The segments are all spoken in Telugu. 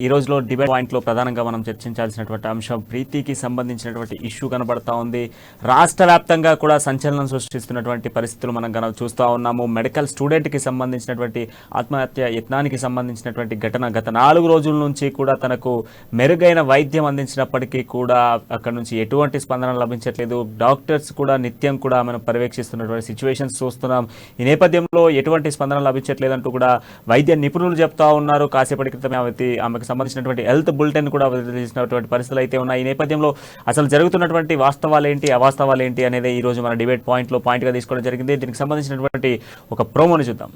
ఈ రోజులో డిబేట్ పాయింట్లో ప్రధానంగా మనం చర్చించాల్సినటువంటి అంశం ప్రీతికి సంబంధించినటువంటి ఇష్యూ కనబడతా ఉంది. రాష్ట్ర వ్యాప్తంగా కూడా సంచలనం సృష్టిస్తున్నటువంటి పరిస్థితులు మనం చూస్తూ ఉన్నాము. మెడికల్ స్టూడెంట్కి సంబంధించినటువంటి ఆత్మహత్య యత్నానికి సంబంధించినటువంటి ఘటన గత 4 రోజుల నుంచి కూడా తనకు మెరుగైన వైద్యం అందించినప్పటికీ కూడా అక్కడ నుంచి ఎటువంటి స్పందన లభించట్లేదు. డాక్టర్స్ కూడా నిత్యం కూడా మనం పర్యవేక్షిస్తున్నటువంటి సిచ్యువేషన్స్ చూస్తున్నాం. ఈ నేపథ్యంలో ఎటువంటి స్పందన లభించట్లేదంటూ కూడా వైద్య నిపుణులు చెప్తా ఉన్నారు. కాసేపటి క్రితమే ఆమెకు సంబంధించినటువంటి హెల్త్ బులెటిన్ కూడా వదిలేసినటువంటి పరిస్థితులు అయితే ఉన్నాయి. ఈ నేపథ్యంలో అసలు జరుగుతున్నటువంటి వాస్తవాలు ఏంటి, అవాస్తవాలు ఏంటి అనేది ఈ రోజు మన డిబేట్ పాయింట్గా తీసుకోవడం జరిగింది. దీనికి సంబంధించినటువంటి ఒక ప్రోమోని చూద్దాం.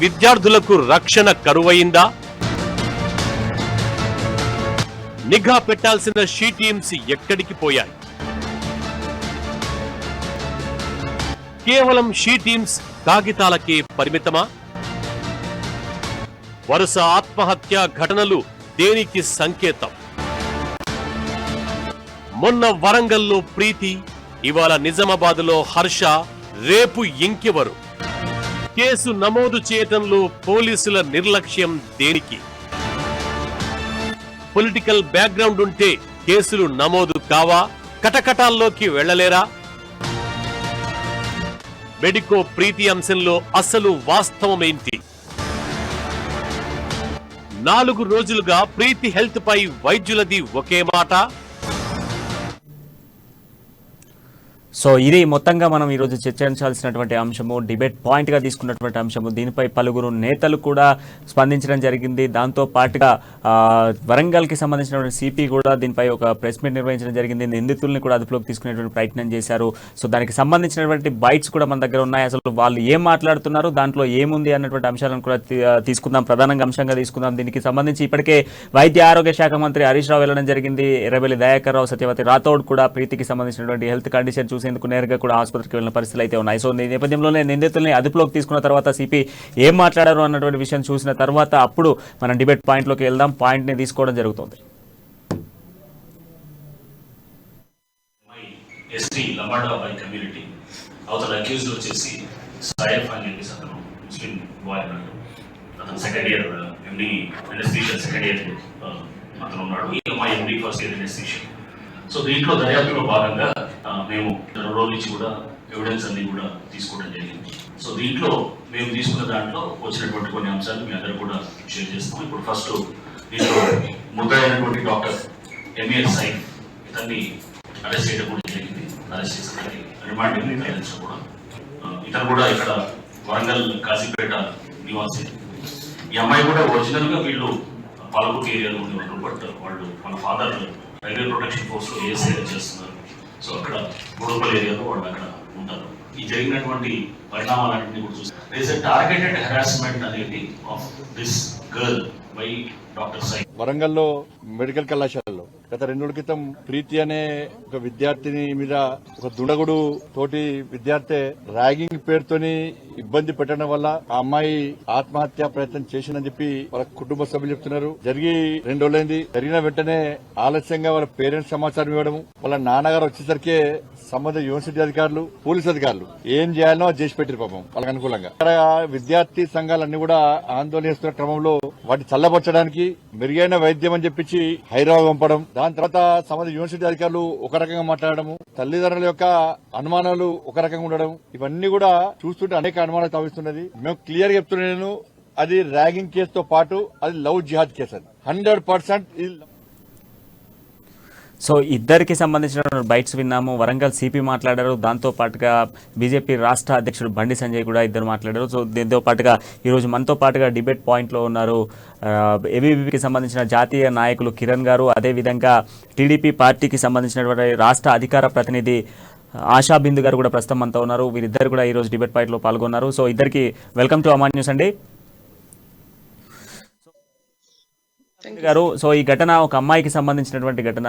విద్యార్థులకు రక్షణ కరువైందా? నిఘా పెట్టాల్సిన షీ టీమ్స్ ఎక్కడికి పోయాయి? కేవలం షీ టీమ్స్ కాగితాలకే పరిమితమా? వరుస ఆత్మహత్య ఘటనలు దేనికి సంకేతం? మొన్న వరంగల్లో ప్రీతి, ఇవాళ నిజామాబాద్లో హర్ష, రేపు ఇంకెవరు? కేసు నమోదు చేయటంలో పోలీసుల నిర్లక్ష్యం దేనికి? పొలిటికల్ బ్యాక్గ్రౌండ్ ఉంటే కేసులు నమోదు కావా? కటకటాల్లోకి వెళ్లలేరా? మెడికో ప్రీతి అంశంలో అసలు వాస్తవమేంటి? 4 రోజులుగా ప్రీతి హెల్త్ పై వైద్యులది ఒకే మాట. సో ఇది మొత్తంగా మనం ఈరోజు చర్చించాల్సినటువంటి అంశము, డిబేట్ పాయింట్గా తీసుకున్నటువంటి అంశము. దీనిపై పలువురు నేతలు కూడా స్పందించడం జరిగింది. దాంతో పాటుగా వరంగల్కి సంబంధించినటువంటి సిపి కూడా దీనిపై ఒక ప్రెస్ మీట్ నిర్వహించడం జరిగింది. నిందితుల్ని కూడా అదుపులోకి తీసుకునేటువంటి ప్రయత్నం చేశారు. సో దానికి సంబంధించినటువంటి బైట్స్ కూడా మన దగ్గర ఉన్నాయి. అసలు వాళ్ళు ఏం మాట్లాడుతున్నారు, దాంట్లో ఏముంది అన్నటువంటి అంశాలను కూడా తీసుకుందాం, ప్రధానంగా అంశంగా తీసుకుందాం. దీనికి సంబంధించి ఇప్పటికే వైద్య ఆరోగ్య శాఖ మంత్రి హరీష్ రావు వెళ్ళడం జరిగింది. ఎర్రబెల్లి దయాకర్ రావు, సత్యవతి రాథోడ్ కూడా ప్రీతికి సంబంధించినటువంటి హెల్త్ కండిషన్ చూసేందుకు నేరుగా కూడా ఆసుపత్రికి వెళ్ళిన పరిస్థితులు అయితే ఉన్నాయి. సో ఈ నేపథ్యంలోనే నిందితుల్ని అదుపులోకి తీసుకున్న తర్వాత సిపి ఏం మాట్లాడారు అన్నటువంటి విషయం చూసిన తర్వాత అప్పుడు మనం డిబేట్ పాయింట్లోకి వెళ్దాం. పాయింట్ని తీసుకోవడం జరుగుతుంది. ఎస్టీ లమాడాబాయ్ కమ్యూనిటీ అవతల అక్యూజ్డ్ వచ్చేసి సాయఫ్ అని చెప్పేసి అతను ముస్లిం బాయ్ అన్నాడు. అతను సెకండ్ ఇయర్ ఎండి ఎనస్థీషియా సెకండ్ ఇయర్ అతను ఉన్నాడు. ఈ అమ్మాయి ఎండి ఫస్ట్ ఇయర్ ఎనస్థీషియా. సో దీంట్లో దర్యాప్తులో భాగంగా మేము 2 రోజుల నుంచి కూడా ఎవిడెన్స్ అన్ని కూడా తీసుకోవడం జరిగింది. సో దీంట్లో మేము తీసుకున్న దాంట్లో వచ్చినటువంటి కొన్ని అంశాలు మీ అందరూ కూడా షేర్ చేస్తాం. ఇప్పుడు ఫస్ట్ దీంట్లో ముద్దాయి అయినటువంటి డాక్టర్ ఎంఏఎస్ సైఫ్, ఇతన్ని అరెస్ట్ చేయడం కూడా జరిగింది. అరెస్ట్ చేసిన రిమాండ్ కూడా ఇతను కూడా ఇక్కడ వరంగల్ కాశీపేట నివాసి. ఈ అమ్మాయి కూడా ఒరిజినల్గా వీళ్ళు పాలకుర్తి ఏరియాలో ఉండేవారు. బట్ వాళ్ళు మన ఫాదర్ రైల్వే ప్రొటెక్షన్ ఫోర్స్లో ఏఎస్ఐగా చేస్తున్నారు. సో అక్కడ గోడపల్లి ఏరియాలో వాళ్ళు అక్కడ ఉంటారు. ఈ జరిగినటువంటి పరిణామాలన్నింటినీ కూడా చూసి there is a targeted harassment అనేది of this girl by doctor Sai. వరంగల్లో మెడికల్ కళాశాలలో గత 2 రోజుల క్రితం ప్రీతి అనే ఒక విద్యార్థిని మీద ఒక దుండగుడు తోటి విద్యార్థి ర్యాగింగ్ పేరుతోని ఇబ్బంది పెట్టడం వల్ల ఆ అమ్మాయి ఆత్మహత్య ప్రయత్నం చేసిందని చెప్పి వాళ్ళ కుటుంబ సభ్యులు చెప్తున్నారు. జరిగి 2 రోజులైంది. జరిగిన వెంటనే ఆలస్యంగా వాళ్ళ పేరెంట్స్ సమాచారం ఇవ్వడం, వాళ్ళ నాన్నగారు వచ్చేసరికి సంబంధిత యూనివర్సిటీ అధికారులు, పోలీసు అధికారులు ఏం చేయాలనో చేసి పెట్టారు పాపం వాళ్ళకి అనుకూలంగా. ఇక్కడ విద్యార్థి సంఘాలన్నీ కూడా ఆందోళన చేస్తున్న క్రమంలో వాటిని చల్లబరచడానికి మెరుగైన వైద్యం అని చెప్పించి హైదరాబాద్ పంపడం, దాని తర్వాత సంబంధిత యూనివర్సిటీ అధికారులు ఒక రకంగా మాట్లాడము, తల్లిదండ్రుల యొక్క అనుమానాలు ఒక రకంగా ఉండడం, ఇవన్నీ కూడా చూస్తుంటే అనేక అనుమానాలు తవ్విస్తున్నది. మేము క్లియర్ గా చెప్తున్నాను, అది ర్యాగింగ్ కేసుతో పాటు అది లవ్ జిహాద్ కేసు. అది 100% సో ఇద్దరికి సంబంధించిన బైట్స్ విన్నాము. వరంగల్ సిపి మాట్లాడారు. దాంతో పాటుగా బీజేపీ రాష్ట్ర అధ్యక్షుడు బండి సంజయ్ కూడా ఇద్దరు మాట్లాడారు. సో దీంతో పాటుగా ఈరోజు మనతో పాటుగా డిబేట్ పాయింట్లో ఉన్నారు ఏబీవీపీకి సంబంధించిన జాతీయ నాయకులు కిరణ్ గారు, అదేవిధంగా టీడీపీ పార్టీకి సంబంధించినటువంటి రాష్ట్ర అధికార ప్రతినిధి ఆశా బిందు గారు కూడా ప్రస్తుతం అంతా ఉన్నారు. వీరిద్దరు కూడా ఈరోజు డిబేట్ పాయింట్లో పాల్గొన్నారు. సో ఇద్దరికి వెల్కమ్ టు అమాన్ న్యూస్ అండి గారు. సో ఈ ఘటన ఒక అమ్మాయికి సంబంధించినటువంటి ఘటన.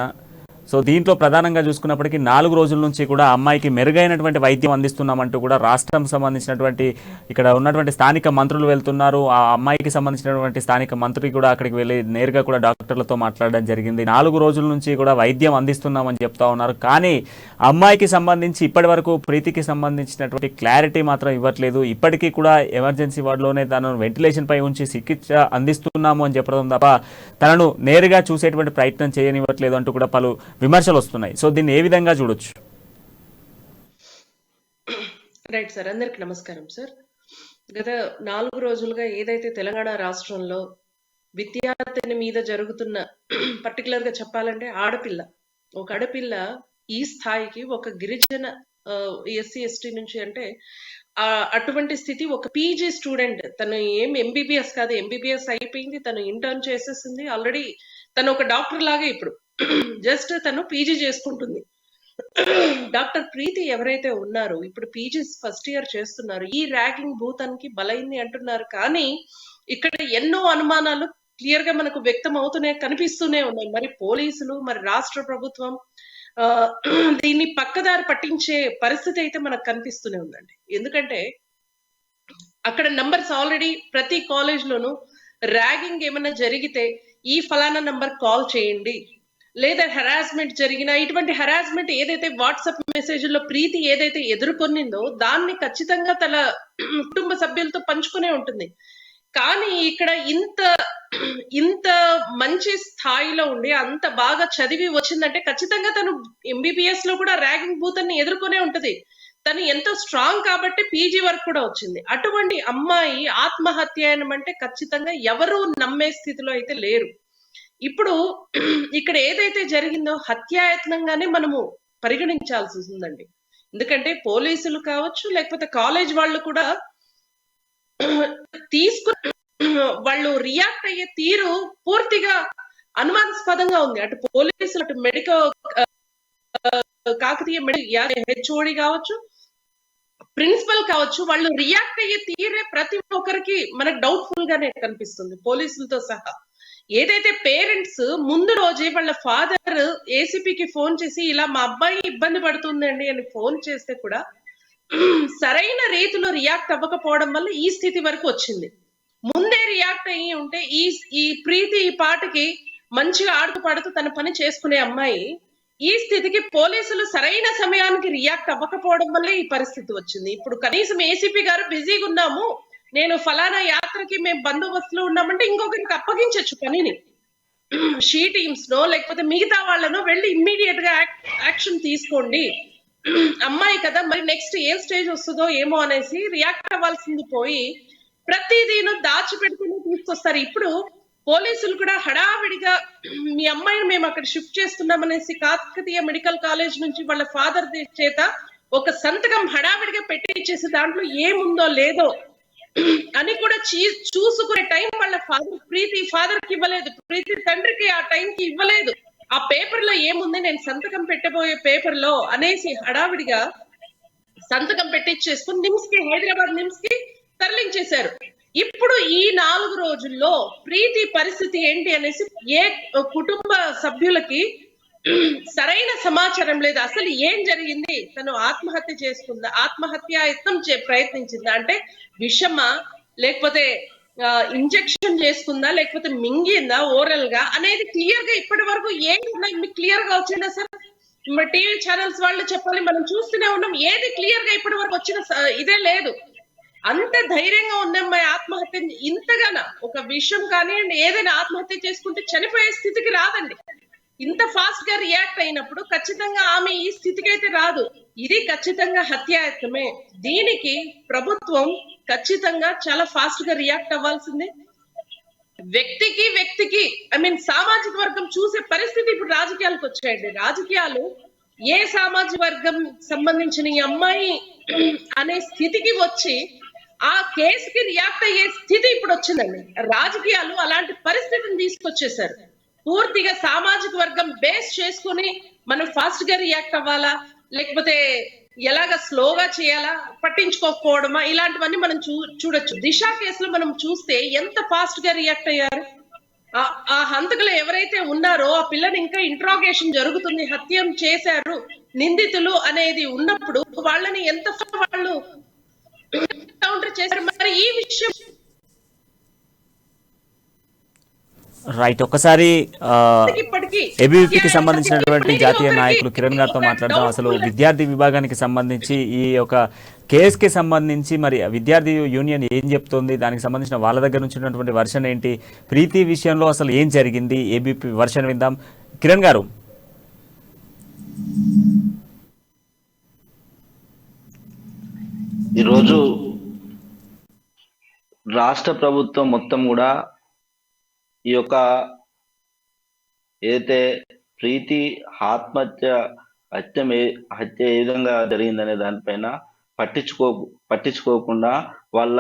సో దీంట్లో ప్రధానంగా చూసుకున్నప్పటికీ 4 రోజుల నుంచి కూడా అమ్మాయికి మెరుగైనటువంటి వైద్యం అందిస్తున్నామంటూ కూడా రాష్ట్రం సంబంధించినటువంటి ఇక్కడ ఉన్నటువంటి స్థానిక మంత్రులు వెళ్తున్నారు. ఆ అమ్మాయికి సంబంధించినటువంటి స్థానిక మంత్రి కూడా అక్కడికి వెళ్ళి నేరుగా కూడా డాక్టర్లతో మాట్లాడడం జరిగింది. 4 రోజుల నుంచి కూడా వైద్యం అందిస్తున్నామని చెప్తా ఉన్నారు. కానీ అమ్మాయికి సంబంధించి ఇప్పటి వరకు ప్రీతికి సంబంధించినటువంటి క్లారిటీ మాత్రం ఇవ్వట్లేదు. ఇప్పటికీ కూడా ఎమర్జెన్సీ వార్డులోనే తనను వెంటిలేషన్ పై ఉంచి చికిత్స అందిస్తున్నాము అని చెప్పడం తప్ప తనను నేరుగా చూసేటువంటి ప్రయత్నం చేయనివ్వట్లేదు అంటూ కూడా పలు విమర్శలు వస్తున్నాయి. సో దీన్ని ఏ విధంగా చూడొచ్చు? రైట్ సార్, అందరికి నమస్కారం సార్. గత 4 రోజులుగా ఏదైతే తెలంగాణ రాష్ట్రంలో విద్యార్థిని మీద జరుగుతున్న, పర్టికులర్ గా చెప్పాలంటే ఒక ఆడపిల్ల ఈ స్థాయికి ఒక గిరిజన ఎస్సీ ఎస్టీ నుంచి అంటే అటువంటి స్థితి, ఒక పీజీ స్టూడెంట్, తను ఏం ఎంబీబీఎస్ కాదు, ఎంబీబీఎస్ అయిపోయింది, తను ఇంటర్న్ చేసేసింది ఆల్రెడీ, తను ఒక డాక్టర్ లాగే ఇప్పుడు జస్ట్ తను పీజీ చేసుకుంటుంది. డాక్టర్ ప్రీతి ఎవరైతే ఉన్నారో ఇప్పుడు పీజీ ఫస్ట్ ఇయర్ చేస్తున్నారు, ఈ ర్యాగింగ్ భూతానికి బలైంది అంటున్నారు. కానీ ఇక్కడ ఎన్నో అనుమానాలు క్లియర్ గా మనకు వ్యక్తం కనిపిస్తూనే ఉన్నాయి. మరి పోలీసులు, మరి రాష్ట్ర ప్రభుత్వం దీన్ని పక్కదారి పట్టించే పరిస్థితి అయితే మనకు కనిపిస్తూనే ఉందండి. ఎందుకంటే అక్కడ నంబర్స్ ఆల్రెడీ ప్రతి కాలేజ్ లోను ర్యాగింగ్ ఏమైనా జరిగితే ఈ ఫలానా నంబర్ కాల్ చేయండి, లేదా హెరాస్మెంట్ జరిగిన ఇటువంటి హెరాస్మెంట్ ఏదైతే వాట్సాప్ మెసేజ్లో ప్రీతి ఏదైతే ఎదుర్కొనిందో దాన్ని ఖచ్చితంగా తన కుటుంబ సభ్యులతో పంచుకునే ఉంటుంది. కానీ ఇక్కడ ఇంత మంచి స్థాయిలో ఉండి అంత బాగా చదివి వచ్చిందంటే ఖచ్చితంగా తను ఎంబీబీఎస్ లో కూడా ర్యాగింగ్ భూతాన్ని ఎదుర్కొనే ఉంటది. తను ఎంతో స్ట్రాంగ్ కాబట్టి పీజీ వరకు కూడా వచ్చింది. అటువంటి అమ్మాయి ఆత్మహత్యాయనం అంటే ఖచ్చితంగా ఎవరు నమ్మే స్థితిలో అయితే లేరు. ఇప్పుడు ఇక్కడ ఏదైతే జరిగిందో హత్యాయత్నంగానే మనము పరిగణించాల్సి ఉందండి. ఎందుకంటే పోలీసులు కావచ్చు, లేకపోతే కాలేజ్ వాళ్ళు కూడా వాళ్ళు రియాక్ట్ అయ్యే తీరు పూర్తిగా అనుమానాస్పదంగా ఉంది. అటు పోలీసులు, అటు కాకతీయ హెచ్ఓడి కావచ్చు, ప్రిన్సిపల్ కావచ్చు, వాళ్ళు రియాక్ట్ అయ్యే తీరే ప్రతి ఒక్కరికి మనకు డౌట్ఫుల్ గానే కనిపిస్తుంది, పోలీసులతో సహా. ఏదైతే పేరెంట్స్ ముందు రోజే వాళ్ళ ఫాదర్ ఏసీపీకి ఫోన్ చేసి ఇలా మా అబ్బాయి ఇబ్బంది పడుతుందండి అని ఫోన్ చేస్తే కూడా సరైన రీతిలో రియాక్ట్ అవ్వకపోవడం వల్ల ఈ స్థితి వరకు వచ్చింది. ముందే రియాక్ట్ అయ్యి ఉంటే ఈ ప్రీతి ఈ పాటకి మంచిగా ఆడుతూ పాడుతూ తన పని చేసుకునే అమ్మాయి ఈ స్థితికి పోలీసులు సరైన సమయానికి రియాక్ట్ అవ్వకపోవడం వల్లే ఈ పరిస్థితి వచ్చింది. ఇప్పుడు కనీసం ఏసీపీ గారు బిజీగా ఉన్నాము, నేను ఫలానా యాత్రకి మేము బందోబస్తులో ఉన్నామంటే ఇంకొకరికి అప్పగించచ్చు పనిని, షీ టీమ్స్ నో లేకపోతే మిగతా వాళ్ళను వెళ్ళి ఇమ్మీడియట్ గా యాక్షన్ తీసుకోండి, అమ్మాయి కదా మరి నెక్స్ట్ ఏ స్టేజ్ వస్తుందో ఏమో అనేసి రియాక్ట్ అవ్వాల్సింది పోయి ప్రతిదీను దాచిపెట్టుకుని తీసుకొస్తారు. ఇప్పుడు పోలీసులు కూడా హడావిడిగా మీ అమ్మాయిని మేము అక్కడ షిఫ్ట్ చేస్తున్నామనేసి కాకతీయ మెడికల్ కాలేజ్ నుంచి వాళ్ళ ఫాదర్ చేత ఒక సంతకం హడావిడిగా పెట్టి ఇచ్చేసి దాంట్లో ఏముందో లేదో అని కూడా చూసుకునే టైం వాళ్ళ ప్రీతి ఫాదర్ కి ఇవ్వలేదు, ప్రీతి తండ్రికి ఆ టైంకి ఇవ్వలేదు. ఆ పేపర్ లో ఏముంది, నేను సంతకం పెట్టబోయే పేపర్ లో అనేసి హడావిడిగా సంతకం పెట్టించేసుకుని హైదరాబాద్ నిమ్స్ కి తరలించేశారు. ఇప్పుడు ఈ 4 రోజుల్లో ప్రీతి పరిస్థితి ఏంటి అనేసి ఏ కుటుంబ సభ్యులకి సరైన సమాచారం లేదు. అసలు ఏం జరిగింది, తను ఆత్మహత్య చేసుకుందా, ఆత్మహత్యాయత్నం ప్రయత్నించిందా, అంటే విషమా, లేకపోతే ఇంజెక్షన్ చేసుకుందా, లేకపోతే మింగిందా ఓరల్ గా అనేది క్లియర్ గా ఇప్పటి వరకు ఏమున్నాయి మీకు క్లియర్ గా వచ్చిందా సార్? మరి టీవీ ఛానల్స్ వాళ్ళు చెప్పాలి, మనం చూస్తూనే ఉన్నాం, ఏది క్లియర్ గా ఇప్పటి వరకు వచ్చిన ఇదే లేదు. అంత ధైర్యంగా ఉందమ్మాయి ఆత్మహత్య, ఇంతగానా ఒక విషయం కానివ్వండి ఏదైనా ఆత్మహత్య చేసుకుంటే చనిపోయే స్థితికి రాదండి. ఇంత ఫాస్ట్ గా రియాక్ట్ అయినప్పుడు ఖచ్చితంగా ఆమె ఈ స్థితికి అయితే రాదు. ఇది ఖచ్చితంగా హత్యాయత్నమే. దీనికి ప్రభుత్వం ఖచ్చితంగా చాలా ఫాస్ట్ గా రియాక్ట్ అవ్వాల్సిందే. వ్యక్తికి సామాజిక వర్గం చూసే పరిస్థితి ఇప్పుడు రాజకీయాలకు వచ్చాయండి. రాజకీయాలు ఏ సామాజిక వర్గం సంబంధించిన ఈ అమ్మాయి అనే స్థితికి వచ్చి ఆ కేసుకి రియాక్ట్ అయ్యే స్థితి ఇప్పుడు వచ్చిందండి. రాజకీయాలు అలాంటి పరిస్థితిని తీసుకొచ్చేసారు. పూర్తిగా సామాజిక వర్గం బేస్ చేసుకుని మనం ఫాస్ట్ గా రియాక్ట్ అవ్వాలా, లేకపోతే ఎలాగా స్లోగా చేయాలా, పట్టించుకోకపోవడమా, ఇలాంటివన్నీ మనం చూడొచ్చు. దిశ కేసులో మనం చూస్తే ఎంత ఫాస్ట్ గా రియాక్ట్ అయ్యారు. ఆ హంతకులు ఎవరైతే ఉన్నారో ఆ పిల్లని ఇంకా ఇంట్రాగేషన్ జరుగుతుంది, హత్యం చేశారు నిందితులు అనేది ఉన్నప్పుడు వాళ్ళని ఎంత వాళ్ళు కౌంటర్ చేశారు. మరి ఈ విషయం రైట్, ఒకసారి ఇప్పటికీ ఏబీవీపీకి సంబంధించినటువంటి జాతీయ నాయకులు కిరణ్ గారితో మాట్లాడదాం. అసలు విద్యార్థి విభాగానికి సంబంధించి ఈ యొక్క కేసుకి సంబంధించి మరి విద్యార్థి యూనియన్ ఏం చెప్తోంది, దానికి సంబంధించిన వాళ్ళ దగ్గర నుంచి ఉన్నటువంటి వర్షన్ ఏంటి, ప్రీతి విషయంలో అసలు ఏం జరిగింది, ఏబీవీపీ వర్షన్ విందాం. కిరణ్ గారు. ఈరోజు రాష్ట్ర ప్రభుత్వం మొత్తం కూడా ఈ యొక్క ఏదైతే ప్రీతి హత్య ఏ విధంగా జరిగిందనే దానిపైన పట్టించుకోకుండా వాళ్ళ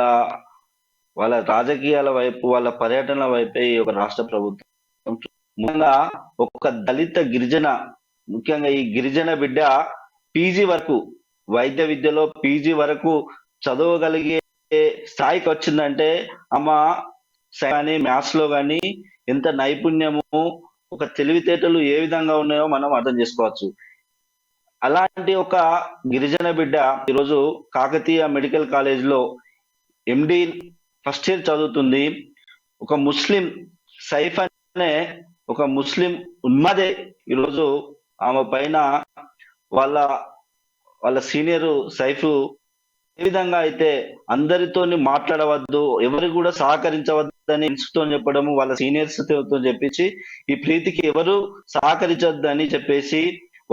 రాజకీయాల వైపు, వాళ్ళ పర్యటనల వైపే ఈ యొక్క రాష్ట్ర ప్రభుత్వం ముఖ్యంగా ఒక దళిత గిరిజన, ముఖ్యంగా ఈ గిరిజన బిడ్డ పీజీ వరకు, వైద్య విద్యలో పీజీ వరకు చదవగలిగే స్థాయికి వచ్చిందంటే అమ్మ కానీ మ్యాథ్స్ లో కానీ ఎంత నైపుణ్యము, ఒక తెలివితేటలు ఏ విధంగా ఉన్నాయో మనం అర్థం చేసుకోవచ్చు. అలాంటి ఒక గిరిజన బిడ్డ ఈరోజు కాకతీయ మెడికల్ కాలేజ్ లో ఎండి ఫస్ట్ ఇయర్ చదువుతుంది. ఒక ముస్లిం సైఫ్ అనే ఒక ముస్లిం ఉన్మాదే ఈరోజు ఆమె పైన వాళ్ళ సీనియర్ సైఫ్ ఏ విధంగా అయితే అందరితోని మాట్లాడవద్దు, ఎవరు కూడా సహకరించవద్దని తో చెప్పడము, వాళ్ళ సీనియర్స్ తో చెప్పించి ఈ ప్రీతికి ఎవరు సహకరించొద్దని చెప్పేసి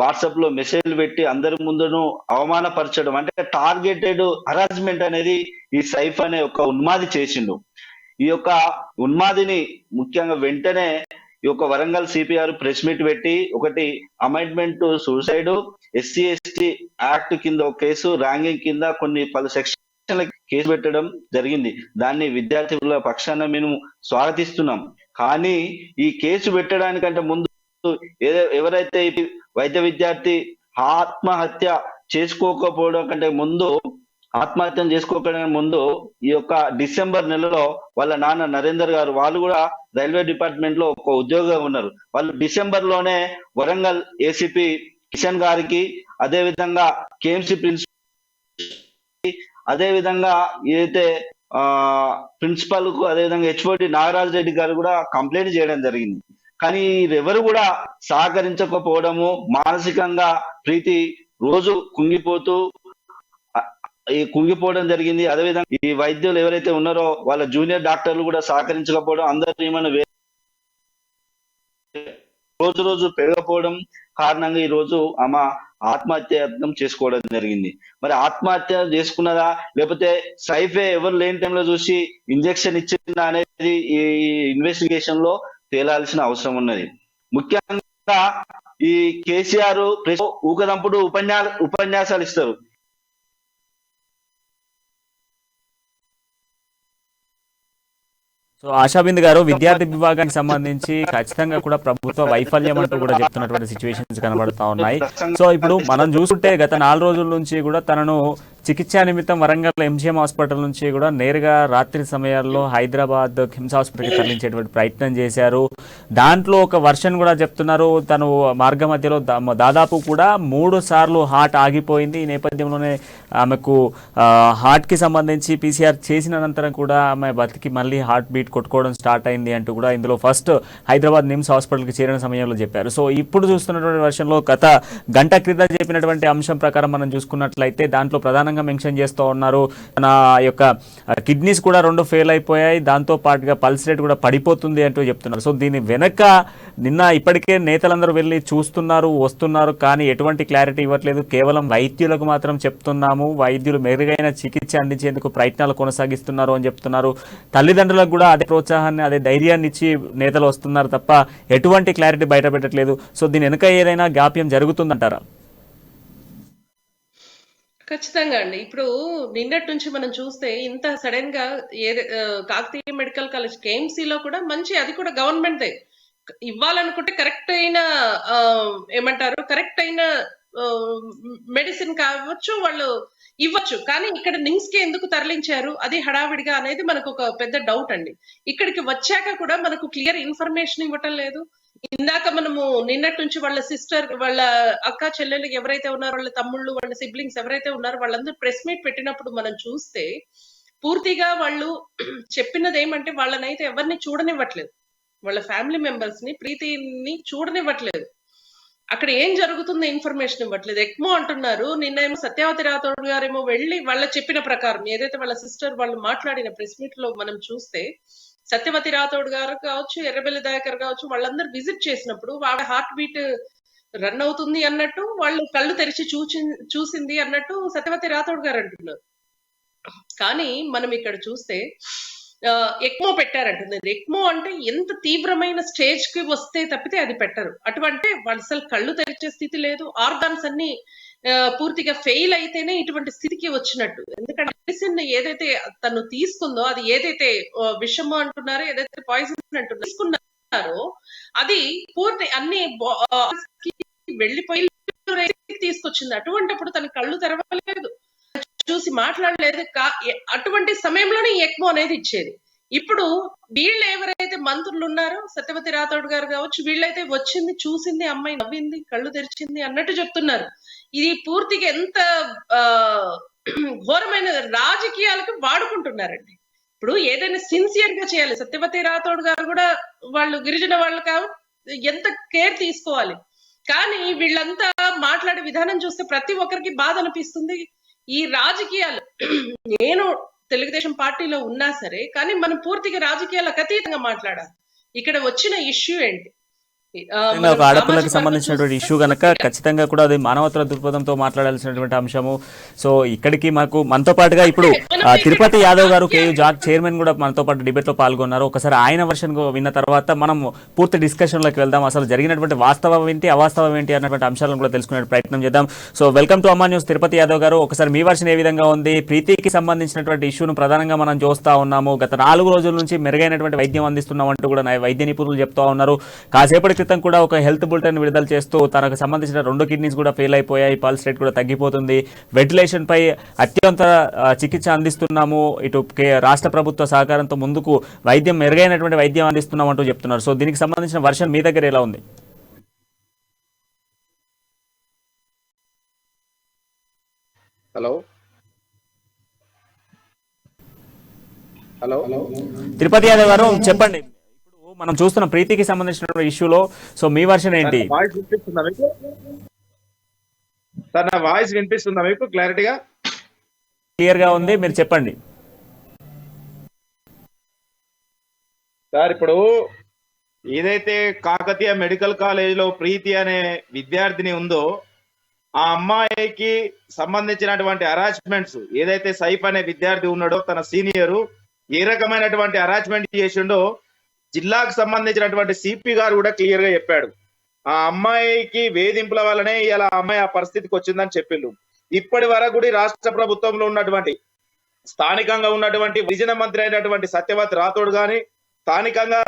వాట్సాప్ లో మెసేజ్లు పెట్టి అందరి ముందును అవమానపరచడం, అంటే టార్గెటెడ్ హరాస్మెంట్ అనేది ఈ సైఫ్ అనే ఒక ఉన్మాది చేసిండు. ఈ యొక్క ఉన్మాదిని ముఖ్యంగా వెంటనే ఈ యొక్క వరంగల్ సిపిఆర్ ప్రెస్ మీట్ పెట్టి ఒకటి amendment suicide, SC ST act కింద ఒక కేసు, ర్యాంకింగ్ కింద పలు సెక్షన్ల కేసు పెట్టడం జరిగింది. దాన్ని విద్యార్థుల పక్షాన మేము స్వాగతిస్తున్నాం. కానీ ఈ కేసు పెట్టడానికంటే ముందు ఎవరైతే వైద్య విద్యార్థి ఆత్మహత్య చేసుకోకపోవడం కంటే ముందు, ఆత్మహత్యం చేసుకోవడానికి ముందు ఈ యొక్క డిసెంబర్ నెలలో వాళ్ళ నాన్న నరేందర్ గారు, వాళ్ళు కూడా రైల్వే డిపార్ట్మెంట్ లో ఒక ఉద్యోగంగా ఉన్నారు. వాళ్ళు డిసెంబర్ లోనే వరంగల్ ఏసీపీ కిషన్ గారికి, అదే విధంగా కేఎంసీ ప్రిన్సిపల్, అదే విధంగా ఏదైతే ప్రిన్సిపల్ కు, అదే విధంగా హెచ్ఓడి నాగరాజ్ రెడ్డి గారు కూడా కంప్లైంట్ చేయడం జరిగింది. కానీ ఎవరు కూడా సహకరించకపోవడము, మానసికంగా ప్రీతి రోజు కుంగిపోవడం జరిగింది. అదేవిధంగా ఈ వైద్యులు ఎవరైతే ఉన్నారో వాళ్ళ జూనియర్ డాక్టర్లు కూడా సహకరించకపోవడం, అందరూ ఏమైనా రోజు పెరగకపోవడం కారణంగా ఈ రోజు ఆమె ఆత్మహత్యాయత్నం చేసుకోవడం జరిగింది. మరి ఆత్మహత్య చేసుకున్నదా, లేకపోతే సైఫే ఎవరు లేని టైంలో చూసి ఇంజెక్షన్ ఇచ్చిందా అనేది ఈ ఇన్వెస్టిగేషన్ లో తేలాల్సిన అవసరం ఉన్నది. ముఖ్యంగా ఈ కేసీఆర్ ఊకదంపుడు ఉపన్యాసాలు ఇస్తారు. సో ఆశాబింద్ గారు, విద్యార్థి విభాగానికి సంబంధించి ఖచ్చితంగా కూడా ప్రభుత్వ వైఫల్యం అంటూ కూడా చెప్తున్నటువంటి సిచ్యువేషన్స్ కనబడతా ఉన్నాయి. సో ఇప్పుడు మనం చూస్తుంటే గత 4 రోజుల నుంచి కూడా తనను చికిత్సా నిమిత్తం వరంగల్ ఎంజీఎం హాస్పిటల్ నుంచి కూడా నేరుగా రాత్రి సమయాల్లో హైదరాబాద్ కిమ్స్ హాస్పిటల్కి తరలించేటువంటి ప్రయత్నం చేశారు. దాంట్లో ఒక వర్షన్ కూడా చెప్తున్నారు, తను మార్గ మధ్యలో దాదాపు కూడా 3 సార్లు హార్ట్ ఆగిపోయింది. ఈ నేపథ్యంలోనే ఆమెకు హార్ట్కి సంబంధించి పీసీఆర్ చేసిన అనంతరం కూడా ఆమె బతికి మళ్ళీ హార్ట్ బీట్ కొట్టుకోవడం స్టార్ట్ అయింది అంటూ కూడా ఇందులో ఫస్ట్ హైదరాబాద్ నిమ్స్ హాస్పిటల్కి చేరిన సమయంలో చెప్పారు. సో ఇప్పుడు చూస్తున్నటువంటి వర్షన్లో గత గంట క్రితం చెప్పినటువంటి అంశం ప్రకారం మనం చూసుకున్నట్లయితే దాంట్లో ప్రధానంగా మెన్షన్ చేస్తూ ఉన్నారు, తన యొక్క కిడ్నీస్ కూడా 2 ఫెయిల్ అయిపోయాయి, దాంతో పాటుగా పల్స్ రేట్ కూడా పడిపోతుంది అంటూ చెప్తున్నారు. సో దీని వెనక నిన్న ఇప్పటికే నేతలందరూ వెళ్ళి చూస్తున్నారు, వస్తున్నారు, కానీ ఎటువంటి క్లారిటీ ఇవ్వట్లేదు. కేవలం వైద్యులకు మాత్రం చెప్తున్నాము, వైద్యులు మెరుగైన చికిత్స అందించేందుకు ప్రయత్నాలు కొనసాగిస్తున్నారు అని చెప్తున్నారు. తల్లిదండ్రులకు కూడా అదే ప్రోత్సాహాన్ని, అదే ధైర్యాన్ని ఇచ్చి నేతలు వస్తున్నారు తప్ప ఎటువంటి క్లారిటీ బయట పెట్టట్లేదు. సో దీని వెనుక ఏదైనా జాప్యం జరుగుతుందంటారా? ఖచ్చితంగా అండి. ఇప్పుడు నిన్నటి నుంచి మనం చూస్తే ఇంత సడన్ గా కాకతీయ మెడికల్ కాలేజ్ కేఎంసీలో కూడా మంచి, అది కూడా గవర్నమెంట్ ఇవ్వాలనుకుంటే కరెక్ట్ అయిన కరెక్ట్ అయిన మెడిసిన్ కావచ్చు వాళ్ళు ఇవ్వచ్చు. కానీ ఇక్కడ నిమ్స్ కి ఎందుకు తరలించారు అది హడావిడిగా అనేది మనకు ఒక పెద్ద డౌట్ అండి. ఇక్కడికి వచ్చాక కూడా మనకు క్లియర్ ఇన్ఫర్మేషన్ ఇవ్వటం లేదు. ఇందాక మనము నిన్నటి నుంచి వాళ్ళ సిస్టర్, వాళ్ళ అక్క చెల్లెలు ఎవరైతే ఉన్నారో, వాళ్ళ తమ్ముళ్ళు, వాళ్ళ సిబ్లింగ్స్ ఎవరైతే ఉన్నారో వాళ్ళందరూ ప్రెస్ మీట్ పెట్టినప్పుడు మనం చూస్తే పూర్తిగా వాళ్ళు చెప్పినది ఏమంటే వాళ్ళనైతే ఎవరిని చూడనివ్వట్లేదు, వాళ్ళ ఫ్యామిలీ మెంబర్స్ ని, ప్రీతిని చూడనివ్వట్లేదు. అక్కడ ఏం జరుగుతుందో ఇన్ఫర్మేషన్ ఇవ్వట్లేదు. ఎక్మో అంటున్నారు. నిన్నేమో సత్యవతి రాథోడ్ గారేమో వెళ్ళి వాళ్ళ చెప్పిన ప్రకారం ఏదైతే వాళ్ళ సిస్టర్ వాళ్ళు మాట్లాడిన ప్రెస్ మీట్ లో మనం చూస్తే సత్యవతి రాథోడ్ గారు కావచ్చు, ఎర్రబెల్లి దయాకర్ కావచ్చు, వాళ్ళందరూ విజిట్ చేసినప్పుడు వాళ్ళ హార్ట్ బీట్ రన్ అవుతుంది అన్నట్టు, వాళ్ళు కళ్ళు తెరిచి చూసింది అన్నట్టు సత్యవతి రాథోడ్ గారు అంటున్నారు. కానీ మనం ఇక్కడ చూస్తే ఎక్మో పెట్టారంటుంది. ఎక్మో అంటే ఎంత తీవ్రమైన స్టేజ్ కి వస్తే తప్పితే అది పెట్టరు. అటువంటి వాళ్ళు అసలు కళ్ళు తెరిచే స్థితి లేదు. ఆర్గాన్స్ అన్ని పూర్తిగా ఫెయిల్ అయితేనే ఇటువంటి స్థితికి వచ్చినట్టు. ఎందుకంటే మెడిసిన్ ఏదైతే తను తీసుకుందో, అది ఏదైతే విషము అంటున్నారో, ఏదైతే పాయిజన్ అంటున్నారో తీసుకున్నారో అది పూర్తి అన్ని వెళ్ళిపోయి తీసుకొచ్చింది. అటువంటిప్పుడు తన కళ్ళు తెరవలేదు, చూసి మాట్లాడలేదు. అటువంటి సమయంలోనే ఎక్మో అనేది ఇచ్చేది. ఇప్పుడు వీళ్ళు ఎవరైతే మంత్రులు ఉన్నారో, సత్యవతి రాథోడ్ గారు కావచ్చు, వీళ్ళైతే వచ్చింది, చూసింది, అమ్మాయి నవ్వింది, కళ్ళు తెరిచింది అన్నట్టు చెప్తున్నారు. ఇది పూర్తిగా ఎంత ఘోరమైన రాజకీయాలకు వాడుకుంటున్నారండి. ఇప్పుడు ఏదైనా సిన్సియర్ గా చేయాలి. సత్యవతి రాథోడ్ గారు కూడా వాళ్ళు గిరిజన వాళ్ళు ఎంత కేర్ తీసుకోవాలి. కానీ వీళ్ళంతా మాట్లాడే విధానం చూస్తే ప్రతి ఒక్కరికి బాధ అనిపిస్తుంది. ఈ రాజకీయాలు, నేను తెలుగుదేశం పార్టీలో ఉన్నా సరే, కానీ మనం పూర్తిగా రాజకీయాలకు అతీతంగా మాట్లాడాలి. ఇక్కడ వచ్చిన ఇష్యూ ఏంటి? ఒక ఆడపిల్లకి సంబంధించినటువంటి ఇష్యూ కనుక ఖచ్చితంగా కూడా అది మానవతల దృక్పథంతో మాట్లాడాల్సినటువంటి అంశము. సో ఇక్కడికి మనతో పాటుగా ఇప్పుడు తిరుపతి యాదవ్ గారు, కేయూ జాగ్ చైర్మన్ కూడా మనతో పాటు డిబేట్ లో పాల్గొన్నారు. ఒకసారి ఆయన వర్షన్ విన్న తర్వాత మనం పూర్తి డిస్కషన్ లోకి వెళ్దాం. అసలు జరిగినటువంటి వాస్తవం ఏంటి, అవాస్తవం ఏంటి అన్నటువంటి అంశాలను కూడా తెలుసుకునే ప్రయత్నం చేద్దాం. సో వెల్కమ్ టు అమ్మా న్యూస్. తిరుపతి యాదవ్ గారు, ఒకసారి మీ వర్షన్ ఏ విధంగా ఉంది? ప్రీతికి సంబంధించినటువంటి ఇష్యూను ప్రధానంగా మనం చూస్తా ఉన్నాము. గత 4 రోజుల నుంచి మెరుగైనటువంటి వైద్యం అందిస్తున్నాం అంటూ కూడా వైద్య నిపుణులు చెప్తా ఉన్నారు. కాసేపటి క్రితం కూడా ఒక హెల్త్ బులెటిన్ విడుదల చేస్తూ తనకు సంబంధించిన 2 కిడ్నీస్ కూడా ఫెయిల్ అయిపోయాయి, పల్స్ రేట్ కూడా తగ్గిపోతుంది, వెంటిలేషన్ పై అత్యంత చికిత్స అందిస్తున్నాము, ఇటు రాష్ట్ర ప్రభుత్వ సహకారంతో ముందుకు మెరుగైనటువంటి వైద్యం అందిస్తున్నాం అంటూ చెప్తున్నారు. సో దీనికి సంబంధించిన వర్షన్ మీ దగ్గర ఎలా ఉంది? హలో తిరుపతి యాదవ్ గారు చెప్పండి. మనం చూస్తున్న ప్రీతికి సంబంధించిన ఇష్యూలో సో మీ వర్షన్ ఏంటి? సార్ నా వాయిస్ వినిపిస్తుందా మీకు క్లారిటీగా? క్లియర్ గా ఉంది, మీరు చెప్పండి సార్. ఇప్పుడు ఏదైతే కాకతీయ మెడికల్ కాలేజ్ లో ప్రీతి అనే విద్యార్థిని ఉందో, ఆ అమ్మాయికి సంబంధించినటువంటి అరాచ్మెంట్స్ ఏదైతే సైఫ్ అనే విద్యార్థి ఉన్నాడో, తన సీనియరు ఏ రకమైనటువంటి అరాచ్మెంట్ చేసిండో జిల్లాకు సంబంధించినటువంటి సిపి గారు కూడా క్లియర్ గా చెప్పాడు. ఆ అమ్మాయికి వేధింపుల వల్లనే ఇలా అమ్మాయి ఆ పరిస్థితికి వచ్చిందని చెప్పిండు. ఇప్పటి వరకు కూడా రాష్ట్ర ప్రభుత్వంలో ఉన్నటువంటి స్థానికంగా ఉన్నటువంటి గిరిజన మంత్రి అయినటువంటి సత్యవతి రాథోడ్ గాని, స్థానికంగా